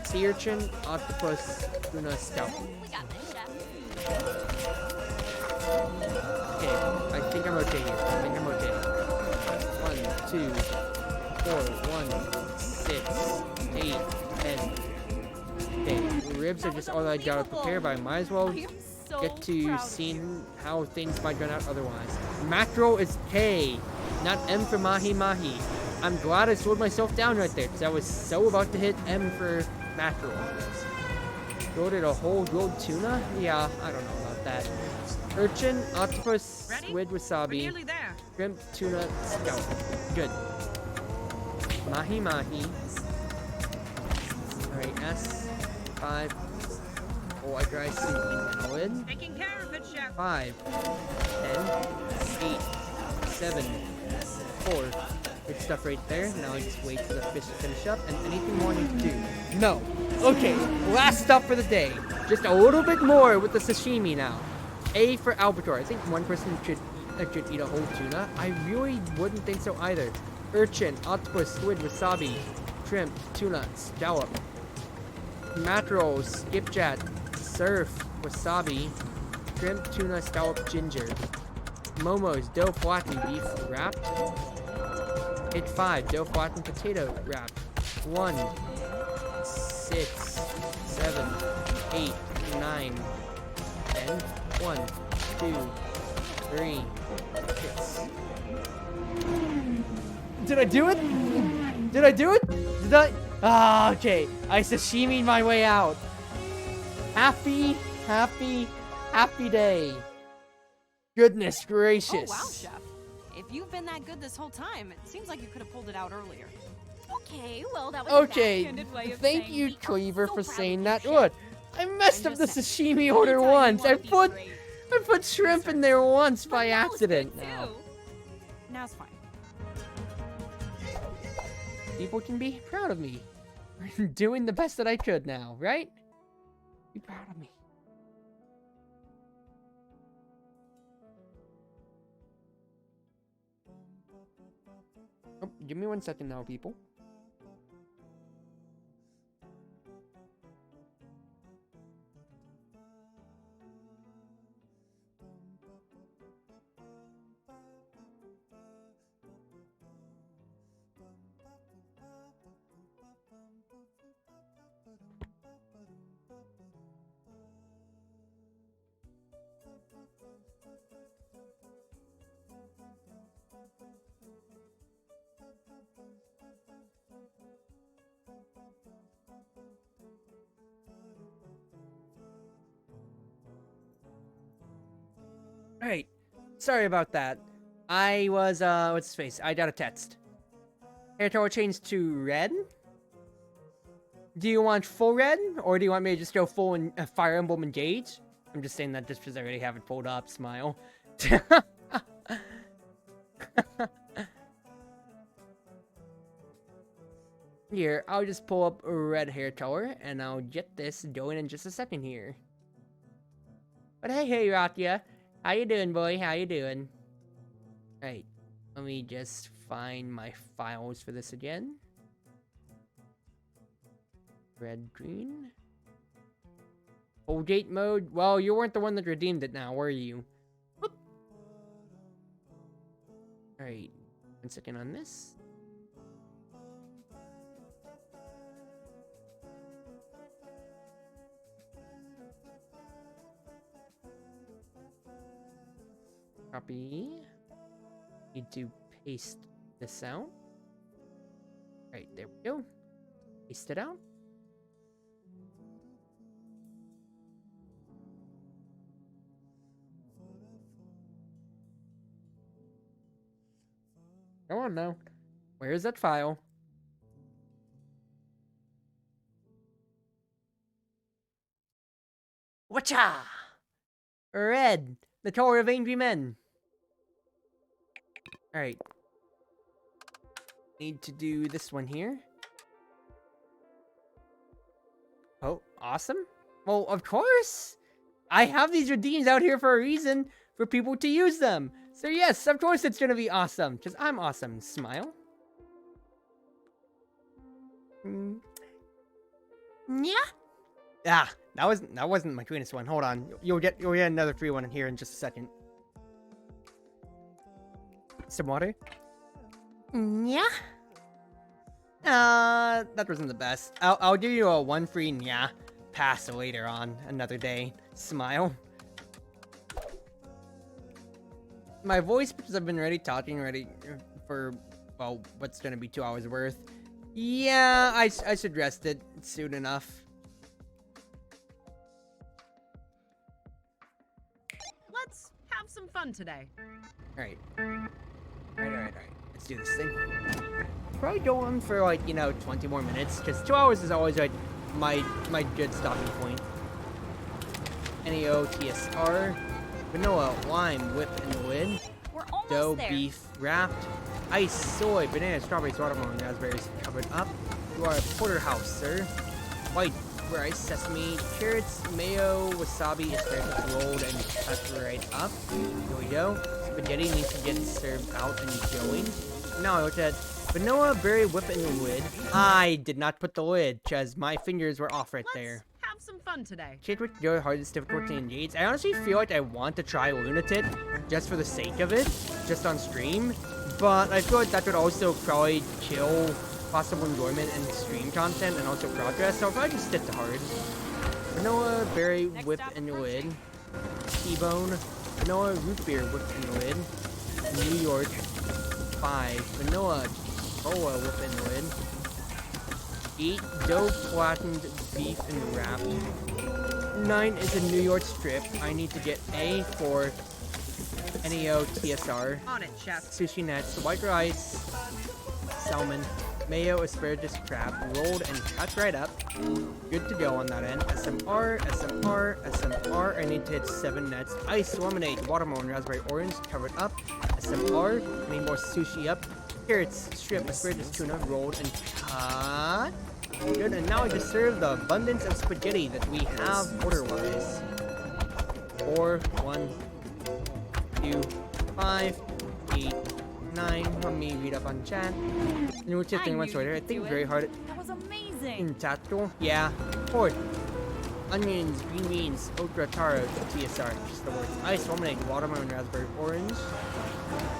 Speaker 1: sea urchin, octopus, tuna, scallop.
Speaker 2: We got this, chef.
Speaker 1: Okay, I think I'm okay here. 1, 2, 4, 1, 6, 8, 10. Okay, ribs are just all I gotta prepare, but I might as well
Speaker 2: I am so
Speaker 1: get to
Speaker 2: proud of
Speaker 1: seeing
Speaker 2: you.
Speaker 1: how things might turn out otherwise. Mackerel is K, not M for mahi mahi. I'm glad I slowed myself down right there, because I was so about to hit M for mackerel. Loaded a whole grilled tuna? Yeah, I don't know about that. Urchin, octopus,
Speaker 3: Ready?
Speaker 1: squid,
Speaker 3: We're
Speaker 1: wasabi,
Speaker 3: nearly there.
Speaker 1: shrimp, tuna, scallop. Good. Mahi mahi. Alright, S. 5. White rice seasoning lid.
Speaker 3: Taking care of it, chef.
Speaker 1: 5, 10, 8, 7, 4. Good stuff right there. Now I just wait for the fish to finish up. And anything more I need to do? No. Okay, last stop for the day. Just a little bit more with the sashimi now. A for albacore. I think one person should eat a whole tuna. I really wouldn't think so either. Urchin, octopus, squid, wasabi, shrimp, tuna, scallop, mackerel, skipjack, surf, wasabi, shrimp, tuna, scallop, ginger, momos, dough flattened beef wrapped. Hit 5, dough flattened potato wrapped. 1, 6, 7, 8, 9, 10. 1, 2, 3, 6. Did I do it? Did I do it? Did I? Ah, okay. I sashimi'd my way out. Happy, happy, happy day. Goodness
Speaker 4: Oh,
Speaker 1: gracious.
Speaker 4: wow, Chef. If you've been that good this whole time, it seems like you could have pulled it out earlier.
Speaker 2: Okay, well, that was
Speaker 1: Okay,
Speaker 2: a backhanded way of
Speaker 1: thank
Speaker 2: saying
Speaker 1: you,
Speaker 2: we are
Speaker 1: Cleaver,
Speaker 2: so
Speaker 1: for
Speaker 2: proud
Speaker 1: saying
Speaker 2: of
Speaker 1: that.
Speaker 2: you,
Speaker 1: Look,
Speaker 2: chef.
Speaker 1: I messed
Speaker 4: I'm
Speaker 1: up the
Speaker 4: just saying,
Speaker 1: sashimi order
Speaker 4: anytime you
Speaker 1: once.
Speaker 4: wanna
Speaker 1: I
Speaker 4: be
Speaker 1: put
Speaker 4: great.
Speaker 1: shrimp in there once
Speaker 2: But
Speaker 1: by
Speaker 2: that was good,
Speaker 1: accident.
Speaker 2: too.
Speaker 1: Now,
Speaker 4: Now it's fine.
Speaker 1: people can be proud of me for doing the best that I could now, right? Be proud of me. Oh, give me 1 second now, people. Alright. Sorry about that. I was, what's his face? I got a text. Hair color changed to red? Do you want full red? Or do you want me to just go full in Fire Emblem Engage? I'm just saying that just because I already have it pulled up. Smile. Here, I'll just pull up a red hair color, and I'll get this going in just a second here. But hey, Rakia. How you doing, boy? How you doing? Right. Let me just find my files for this again. Red, green. Old gate mode. Well, you weren't the one that redeemed it now, were you? Whoop. Alright. 1 second on this. Copy. Need to paste this out. Right, there we go. Paste it out. Come on now. Where is that file? Whatcha? Red. The color of angry men. Alright. Need to do this one here. Oh, awesome. Well, of course. I have these redeems out here for a reason, for people to use them. So yes, of course it's gonna be awesome, because I'm awesome. Smile. Yeah. Ah, that wasn't my cleanest one. Hold on. You'll get another free one in here in just a second. Some water? Yeah. That wasn't the best. I'll give you a 1 free pass later on, another day. Smile. My voice, because I've been talking for, well, what's gonna be 2 hours worth. Yeah, I should rest it soon enough.
Speaker 3: Let's have some fun today.
Speaker 1: Alright. Alright. Let's do this thing. Probably go on for, like, 20 more minutes, because 2 hours is always, like, my good stopping point. NEO-TSR. Vanilla, lime, whip in the lid.
Speaker 2: We're almost
Speaker 1: Dough,
Speaker 2: there.
Speaker 1: beef, wrapped. Ice, soy, banana, strawberries, watermelon, raspberries covered up. You are a porterhouse, sir. White rice, sesame, carrots, mayo, wasabi is perfect rolled and cut right up. Here we go. Spaghetti needs to get served out and going. Now I looked at vanilla, berry, whip in the lid. I did not put the lid, because my fingers were off right there.
Speaker 3: Have some fun today.
Speaker 1: Shit with your hardest difficulty engaged. I honestly feel like I want to try Lunatic just for the sake of it, just on stream. But I feel like that would also probably kill possible enjoyment in stream content and also progress. So I'll probably just stick to hard. Vanilla, berry, whip in the lid. T-bone. Vanilla, root beer, whip in the lid. New York. 5. Vanilla, cola, whip in the lid. 8. Dough flattened beef and wrap. 9 is a New York strip. I need to get A for NEO-TSR.
Speaker 3: On it, chef.
Speaker 1: Sushi nets, white rice, salmon, Mayo, asparagus, crab, rolled and cut right up. Good to go on that end. SMR, SMR, SMR. I need to hit 7 nets. Ice, lemonade, watermelon, raspberry, orange, covered up. SMR. I need more sushi up. Carrots, shrimp, asparagus, tuna, rolled and cut. Good, and now I just serve the abundance of spaghetti that we have order-wise. 4, 1, 2, 5, 8, 9. Let me read up on chat. And which is much later. I think very hard
Speaker 4: That was amazing.
Speaker 1: in tactical. Yeah. Pork, onions, green beans, okra, taro, TSR. Just the words. Ice, lemonade, watermelon, raspberry, orange.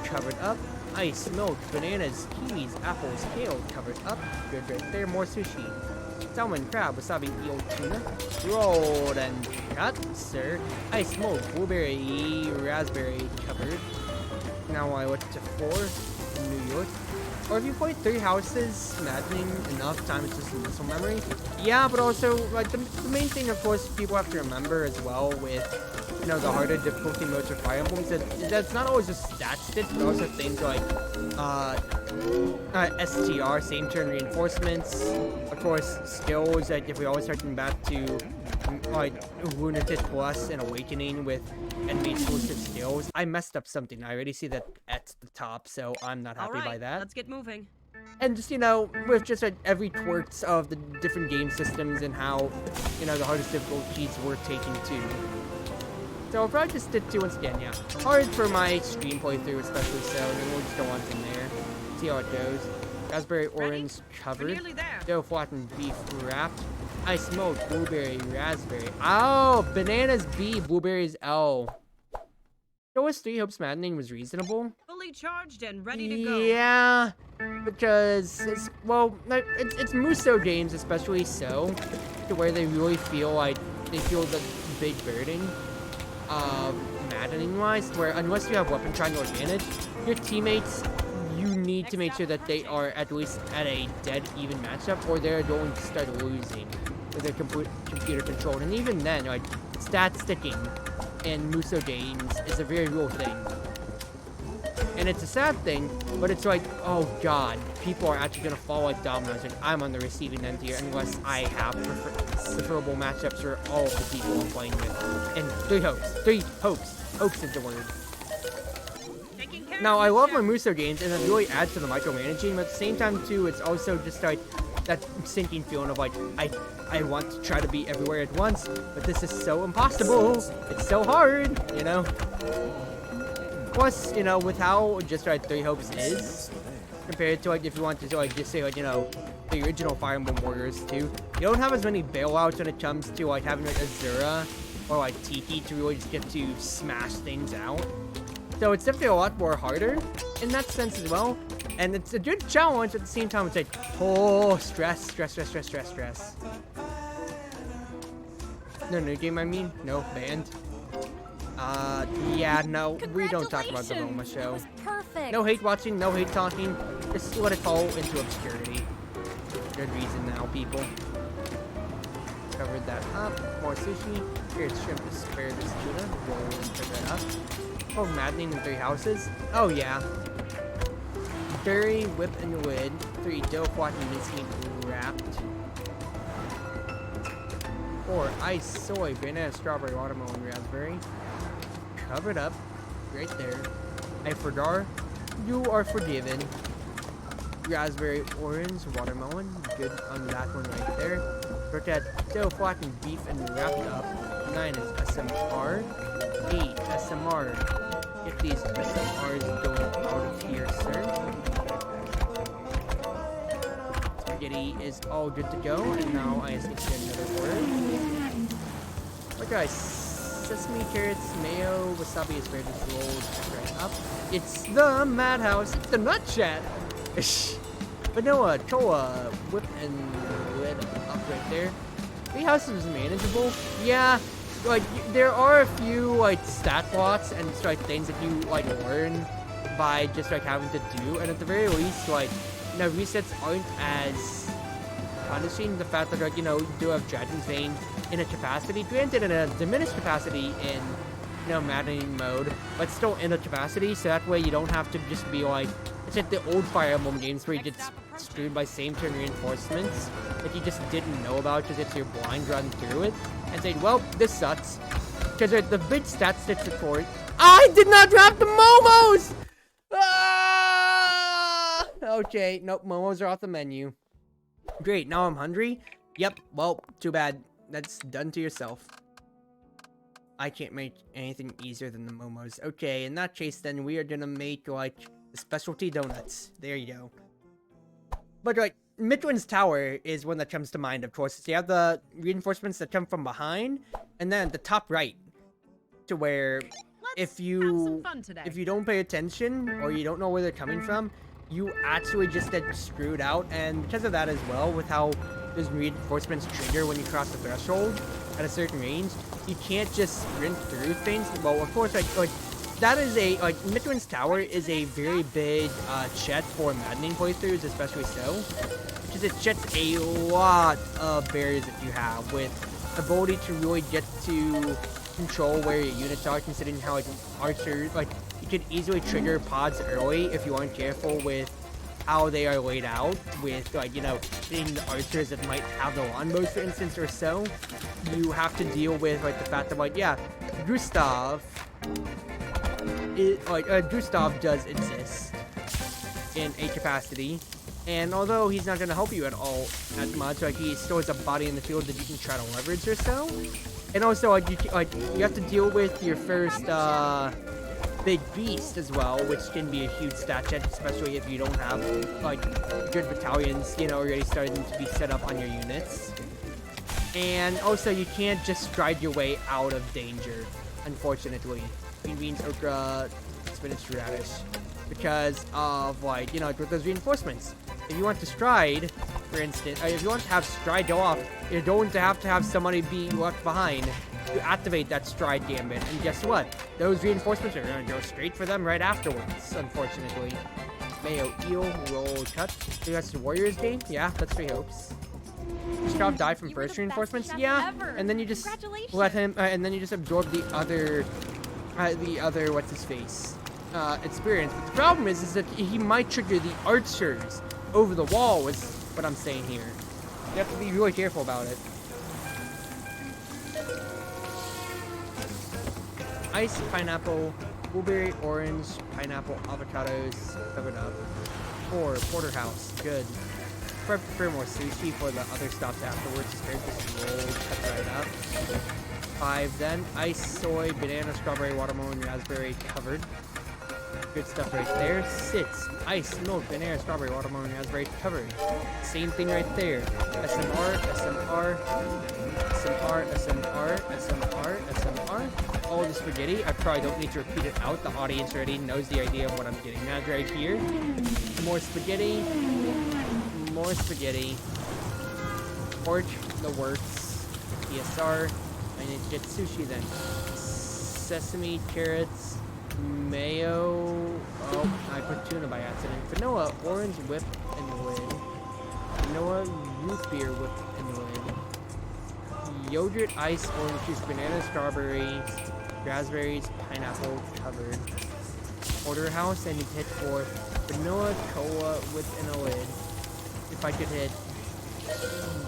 Speaker 1: Covered up. Ice, milk, bananas, kiwis, apples, kale. Covered up. Good right there. More sushi. Salmon, crab, wasabi, eel, tuna. Rolled and cut, sir. Ice, milk, blueberry, raspberry. Covered. Now I went to 4 in New York. Or if you played 3 houses, maddening enough time, it's just muscle memory. Yeah, but also, like, the main thing, of course, people have to remember as well with, you know, the harder difficulty modes of Fire Emblems, that's not always just stat stitch, but also things like, STR, same turn reinforcements, of course, skills, that if we always harken back to, like, Lunatic Plus and Awakening with enemy exclusive skills. I messed up something. I already see that at the top, so I'm not happy by that.
Speaker 3: Let's get moving.
Speaker 1: And just, you know, with just like, every twerks of the different game systems and how, you know, the hardest difficulties were taken too. So I'll probably just did 2 once again, yeah. Hard for my stream playthrough, especially so, and then we'll just go on from there. See how it goes. Raspberry orange covered.
Speaker 3: We're nearly there.
Speaker 1: Dough flattened beef wrapped. Ice milk, blueberry, raspberry. Oh, bananas B, blueberries L. OS 3 Hopes Maddening was reasonable.
Speaker 3: Fully charged and ready to go.
Speaker 1: Yeah, because it's, well, it's Muso games especially so, to where they really feel like they feel the big burden of maddening wise, where unless you have weapon triangle advantage, your teammates, you need to make sure that they are at least at a dead even matchup, or they're going to start losing with their computer controlled. And even then, like, stat sticking in Muso games is a very real thing. And it's a sad thing, but it's like, oh god, people are actually gonna fall like dominoes, and I'm on the receiving end here unless I have preferable matchups for all of the people I'm playing with. And 3 hopes. 3 hopes. Hopes is the word. Now, I love my Muso games, and it really adds to the micromanaging, but at the same time, too, it's also just like that sinking feeling of like, I want to try to be everywhere at once, but this is so impossible. It's so hard, you know? Plus, you know, with how just right 3 hopes is, compared to like if you want to like just say like, you know, the original Fire Emblem Warriors 2, you don't have as many bailouts when it comes to like having like Azura or like Tiki to really just get to smash things out. So it's definitely a lot more harder in that sense as well. And it's a good challenge at the same time. It's like, oh, stress. No, new game, I mean? No, banned. Yeah, no, we don't talk about the Roma show.
Speaker 4: That was perfect.
Speaker 1: No hate watching, no hate talking. Just let it fall into obscurity. Good reason now, people. Covered that up. More sushi. Here's shrimp, asparagus, tuna. Roll and pick that up. Oh, maddening in 3 houses. Oh, yeah. Berry, whip, and lid. 3 dough, flattened mincemeat wrapped. 4 ice, soy, banana, strawberry, watermelon, raspberry. Covered up. Right there. I forgot. You are forgiven. Raspberry, orange, watermelon. Good on that one right there. Look at dough, flattened beef, and wrapped up. 9 is SMR. 8 SMR. Get these SMRs going out of here, sir. Spaghetti is all good to go, and now I just need to get another order. Look guys, sesame, carrots, mayo, wasabi, asparagus rolled right up. It's the madhouse. It's the nut chat. Vanilla, cola, whip, and lid up right there. 3 houses is manageable. Yeah. Like, there are a few, like, stat plots and, like, things that you, like, learn by just, like, having to do. And at the very least, like, you know, resets aren't as punishing. The fact that, like, you know, you do have Dragon's Vein in a capacity. Granted, in a diminished capacity in, you know, maddening mode. But still in a capacity, so that way you don't have to just be, like, it's like the old Fire Emblem games where you get get screwed by same turn reinforcements that you just didn't know about because it's your blind run through it, and say, well, this sucks. Because the big stat sticks report. I did not drop the momos! Ah! Okay, nope, momos are off the menu. Great, now I'm hungry. Yep, well, too bad. That's done to yourself. I can't make anything easier than the momos. Okay, in that case, then we are gonna make, like, the specialty donuts. There you go. But, like, Midwind's Tower is one that comes to mind, of course. You have the reinforcements that come from behind, and then at the top right, to where if you don't pay attention, or you don't know where they're coming from, you actually just get screwed out, and because of that as well, with how those reinforcements trigger when you cross the threshold at a certain range, you can't just sprint through things. Well, of course, like that is Midwind's Tower is a very big chet for maddening playthroughs, especially so, because it chets a lot of barriers that you have, with ability to really get to control where your units are, considering how, like, archers, like, you could easily trigger pods early if you aren't careful with how they are laid out, with, like, you know, hitting the archers that might have the longbows, for instance, or so. You have to deal with, like, the fact that, like, yeah, Gustav does exist in a capacity, and although he's not going to help you at all as much, like, he still has a body in the field that you can try to leverage or so. And also, like, you have to deal with your first big beast as well, which can be a huge stat check, especially if you don't have, like, good battalions, you know, already starting to be set up on your units. And also, you can't just stride your way out of danger, unfortunately. Green beans, okra, spinach, radish, because of, like, you know, with those reinforcements. If you want to stride, for instance, if you want to have stride go off, you're going to have somebody be left behind to activate that stride gambit. And guess what? Those reinforcements are going to go straight for them right afterwards, unfortunately. Mayo, eel, roll, cut. So that's the Warriors game? Yeah, that's three hopes. Gustav died from first reinforcements? Yeah. And then you just let him, and then you just absorb the other, what's his face, experience. But the problem is that he might trigger the archers over the wall, is what I'm saying here. You have to be really careful about it. Ice, pineapple, blueberry, orange, pineapple, avocados, covered up. 4, porterhouse, good. Prepare more sushi for the other stops afterwards. Scrape this roll, cut right up. 5, then ice, soy, banana, strawberry, watermelon, raspberry, covered. Good stuff right there. 6, ice, milk, banana, strawberry, watermelon, raspberry, covered. Same thing right there. SMR, SMR, SMR, SMR, SMR, SMR. All the spaghetti. I probably don't need to repeat it out. The audience already knows the idea of what I'm getting at right here. More spaghetti. More spaghetti. Pork, the works. PSR. I need to get sushi then. Sesame, carrots, mayo. Oh, I put tuna by accident. Vanilla, orange whip in the lid. Vanilla, root beer whip in the lid. Yogurt, ice, orange juice, banana, strawberry, raspberries, pineapple, covered. Porterhouse, I need to hit for vanilla, cola within a lid. If I could hit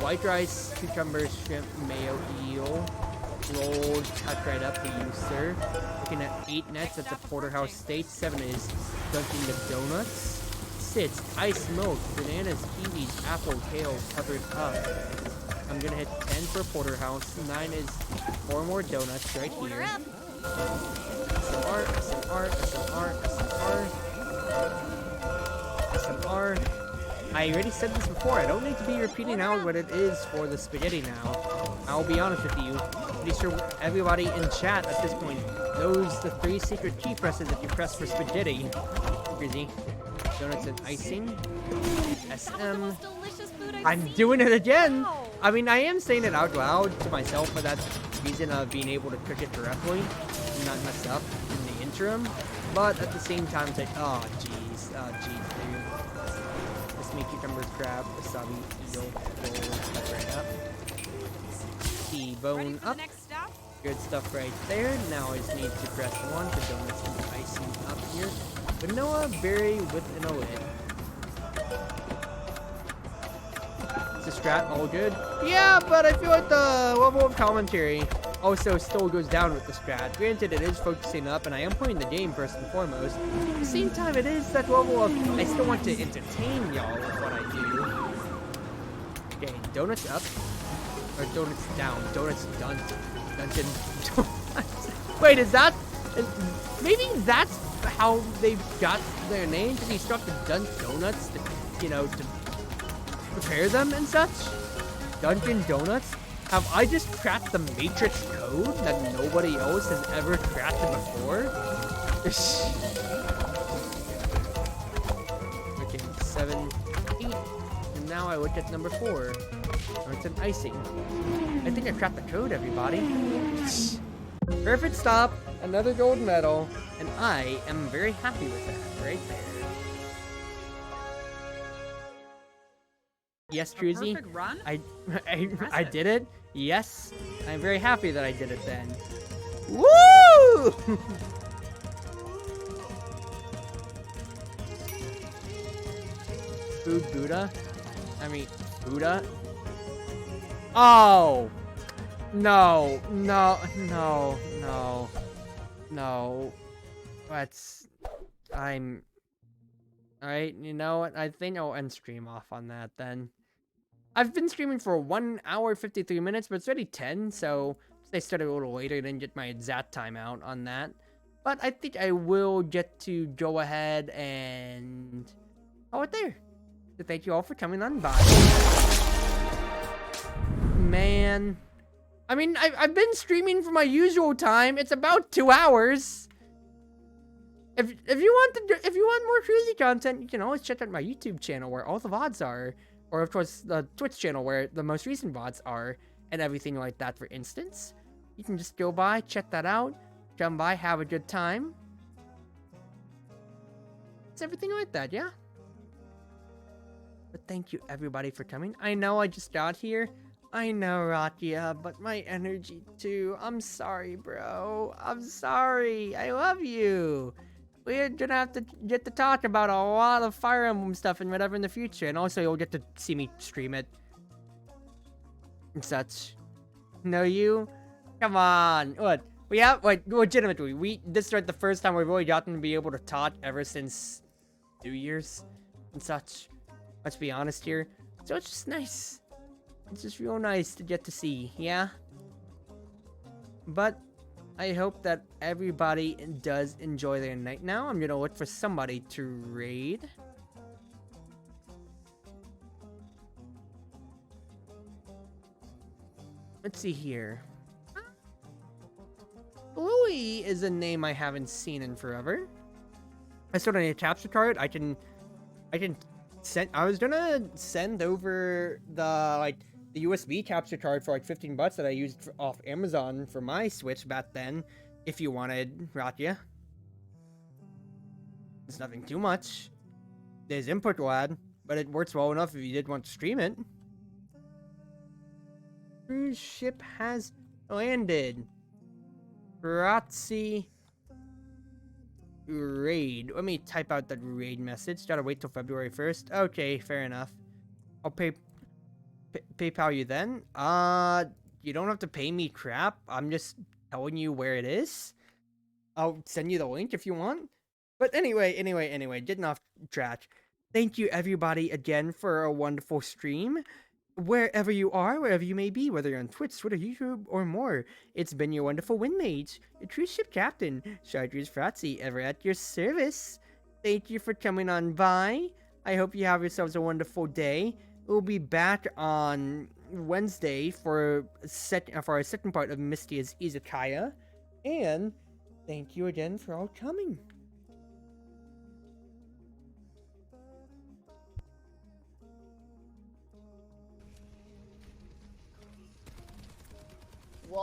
Speaker 1: white rice, cucumbers, shrimp, mayo, eel. Rolled, cut right up, the user. Looking at 8 nets, that's a porterhouse state. 7 is dunking the donuts. 6, ice milk, bananas, kiwis, apple, kale, covered up. I'm gonna hit 10 for porterhouse. 9 is 4 more donuts right here. SMR, SMR, SMR, SMR. SMR. I already said this before, I don't need to be repeating out what it is for the spaghetti now. I'll be honest with you, pretty sure everybody in chat at this point knows the 3 secret key presses that you press for spaghetti. Crazy. Donuts and icing. SM. I'm doing it again! I mean, I am saying it out loud to myself for that reason of being able to cook it correctly and not mess up in the interim. But at the same time, it's like, oh jeez, dude. Me cucumbers, crab, wasabi, eel, roll, cut right up. T-bone up. Good stuff right there. Now I just need to press 1 for donuts and icing up here. Vanilla berry within a lid. the strat, all good. Yeah, but I feel like the level of commentary also still goes down with the strat. Granted, it is focusing up, and I am playing the game first and foremost. At the same time, it is that level of, I still want to entertain y'all with what I do. Okay, donuts up. Or donuts down. Donuts done. Dungeon. Wait, maybe that's how they got their name? Because you still have to dunk donuts to, to prepare them and such? Dunkin' Donuts? Have I just cracked the Matrix code that nobody else has ever cracked before? Okay, 7, 8, and now I look at number 4. Oh, it's an icing. I think I cracked the code, everybody. Perfect stop, another gold medal, and I am very happy with that right there. Yes, Truzy,
Speaker 3: Perfect run?
Speaker 1: I did it. Yes, I'm very happy that I did it then. Woo! Food Buddha? I mean, Buddha? Oh! No. Alright, you know what? I think I'll end stream off on that then. I've been streaming for 1 hour 53 minutes, but it's already 10, so I started a little later, didn't get my exact time out on that. But I think I will get to go ahead and call it there. So thank you all for coming on by. Man. I mean, I've been streaming for my usual time. It's about 2 hours. If you want more cruisy content, you can always check out my YouTube channel where all the VODs are. Or, of course, the Twitch channel where the most recent VODs are, and everything like that, for instance. You can just go by, check that out, come by, have a good time. It's everything like that, yeah? But thank you, everybody, for coming. I know I just got here. I know, Rakia, but my energy, too. I'm sorry, bro. I'm sorry. I love you. We're gonna have to get to talk about a lot of Fire Emblem stuff and whatever in the future, and also you'll get to see me stream it. And such. No, you? Come on. What? Legitimately, this is like the first time we've really gotten to be able to talk ever since New Year's and such. Let's be honest here. So it's just nice. It's just real nice to get to see, yeah? But I hope that everybody does enjoy their night now. I'm gonna look for somebody to raid. Let's see here. Bluey is a name I haven't seen in forever. I still don't need a capture card. I can send. I was gonna send over the USB capture card for like 15 bucks that I used off Amazon for my Switch back then. If you wanted, Rakia. It's nothing too much. There's input lag, but it works well enough if you did want to stream it. Cruise ship has landed. Proxy raid. Let me type out the raid message. Gotta wait till February 1st. Okay, fair enough. I'll PayPal you then. You don't have to pay me crap. I'm just telling you where it is. I'll send you the link if you want. But anyway, getting off track. Thank you everybody again for a wonderful stream. Wherever you are, wherever you may be, whether you're on Twitch, Twitter, YouTube, or more, it's been your wonderful windmate, your cruise ship captain, chatreuseproxy, ever at your service. Thank you for coming on by. I hope you have yourselves a wonderful day. We'll be back on Wednesday for our second part of Misty's Izakaya. And thank you again for all coming.